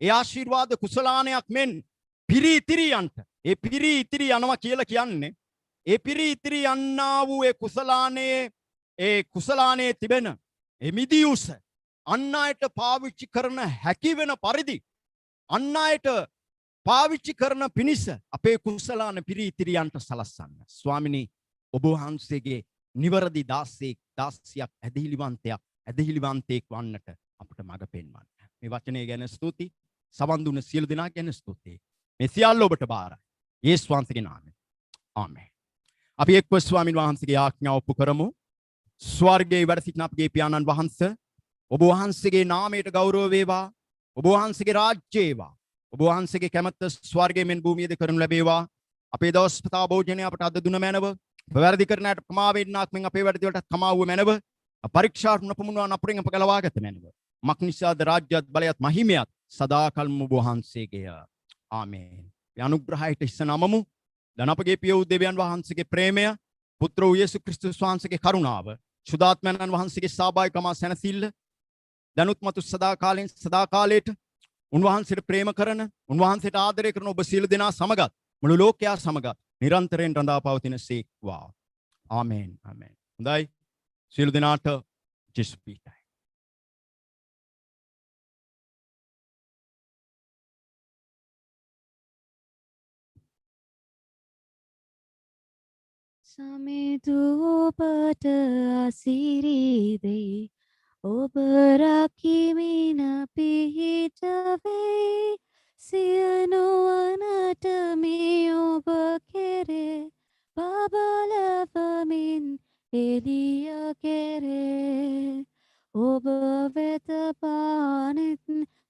ඒ ආශිර්වාද කුසලානයක් මෙන් පිරී ඉතිරි යන්ට. ඒ පිරී ඉතිරි යනවා කියලා කියන්නේ ඒ පිරී ඉතිරි යන්නා වූ ඒ කුසලානයේ තිබෙන ඒ මිදියුස අන් අයට පාවිච්චි කරන හැකි වෙන පරිදි අන් අයට පාවිච්චි කරන පිණිස අපේ කුසලාන පිරී ඉතිරියන්ට සලස්සන්න. ස්වාමිනී, ඔබ වහන්සේගේ නිවැරදි දාසියක් ඇදහිලිවන්තයෙක් වන්නට අපට මඟ පෙන්වන්න. මේ වචනය ගැන ස්තුතියි. සවන් දුන්න සියලු දෙනා ගැන ස්තුතියි. මේ සියල්ල ඔබට බාරයි. යේසුස් වහන්සේගේ නාමයෙන්. ආමේන්. අපි එක්ව ස්වාමින් වහන්සේගේ ආඥාව ඔප්පු කරමු. ස්වර්ගයේ වැඩ සිටින අපගේ පියාණන් වහන්සේ, ඔබ වහන්සේගේ නාමයට ගෞරව වේවා. ඔබ වහන්සේගේ රාජ්‍යය වේවා. ඔබ වහන්සේගේ කැමැත්ත ස්වර්ගයේ මෙන් භූමියේද කරනු ලැබේවා. අපේ දවස් පතා භෝජනය අපට අද දුන මැනව. වැරදි කරන අයට ප්‍රමා වේදනාක් මෙන් අපේ වැරදි වලට කමාවුව මැනව. පරීක්ෂාට නොපමුණුවා අපරින් අප ගලවාගත මැනව. මක්නිසාද රාජ්‍යත් බලයත් මහිමයත් සදාකල්ම ඔබ වහන්සේගේය. ආමේන්. මේ අනුග්‍රහයට හිස නමමු. දැන් අපගේ පිය වූ දෙවියන් වහන්සේගේ ප්‍රේමය, පුත්‍ර වූ යේසුස් ක්‍රිස්තුස් වහන්සේගේ කරුණාව, සුදාත්මයන්න් වහන්සේගේ සහභාගීකම සැනසෙල්ල දනුත් මතු සදාකාලයට උන්වහන්සේට ප්‍රේම කරන, උන්වහන්සේට ආදරය කරන ඔබ සියලු දෙනා සමගත් මුළු ලෝකයා සමගත් නිරන්තරයෙන් රඳා පවතින සේක්වා. ආමේන් ආමේන්. හොඳයි. සියලු දෙනාට ජේසුස් පීඨයි.
සමිතූපට අසිරිදෙයි ඔබ රකිමින පිහිටවෙයි සියනුවනට මේ ඔබ කෙරේ බබලවමින් එලිය කෙරේ ඔබ වෙත පානෙත්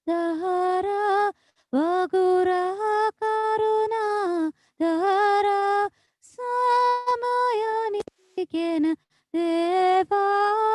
දහරා වගුරා කරුණා දහරා සමයනිගෙන දේවා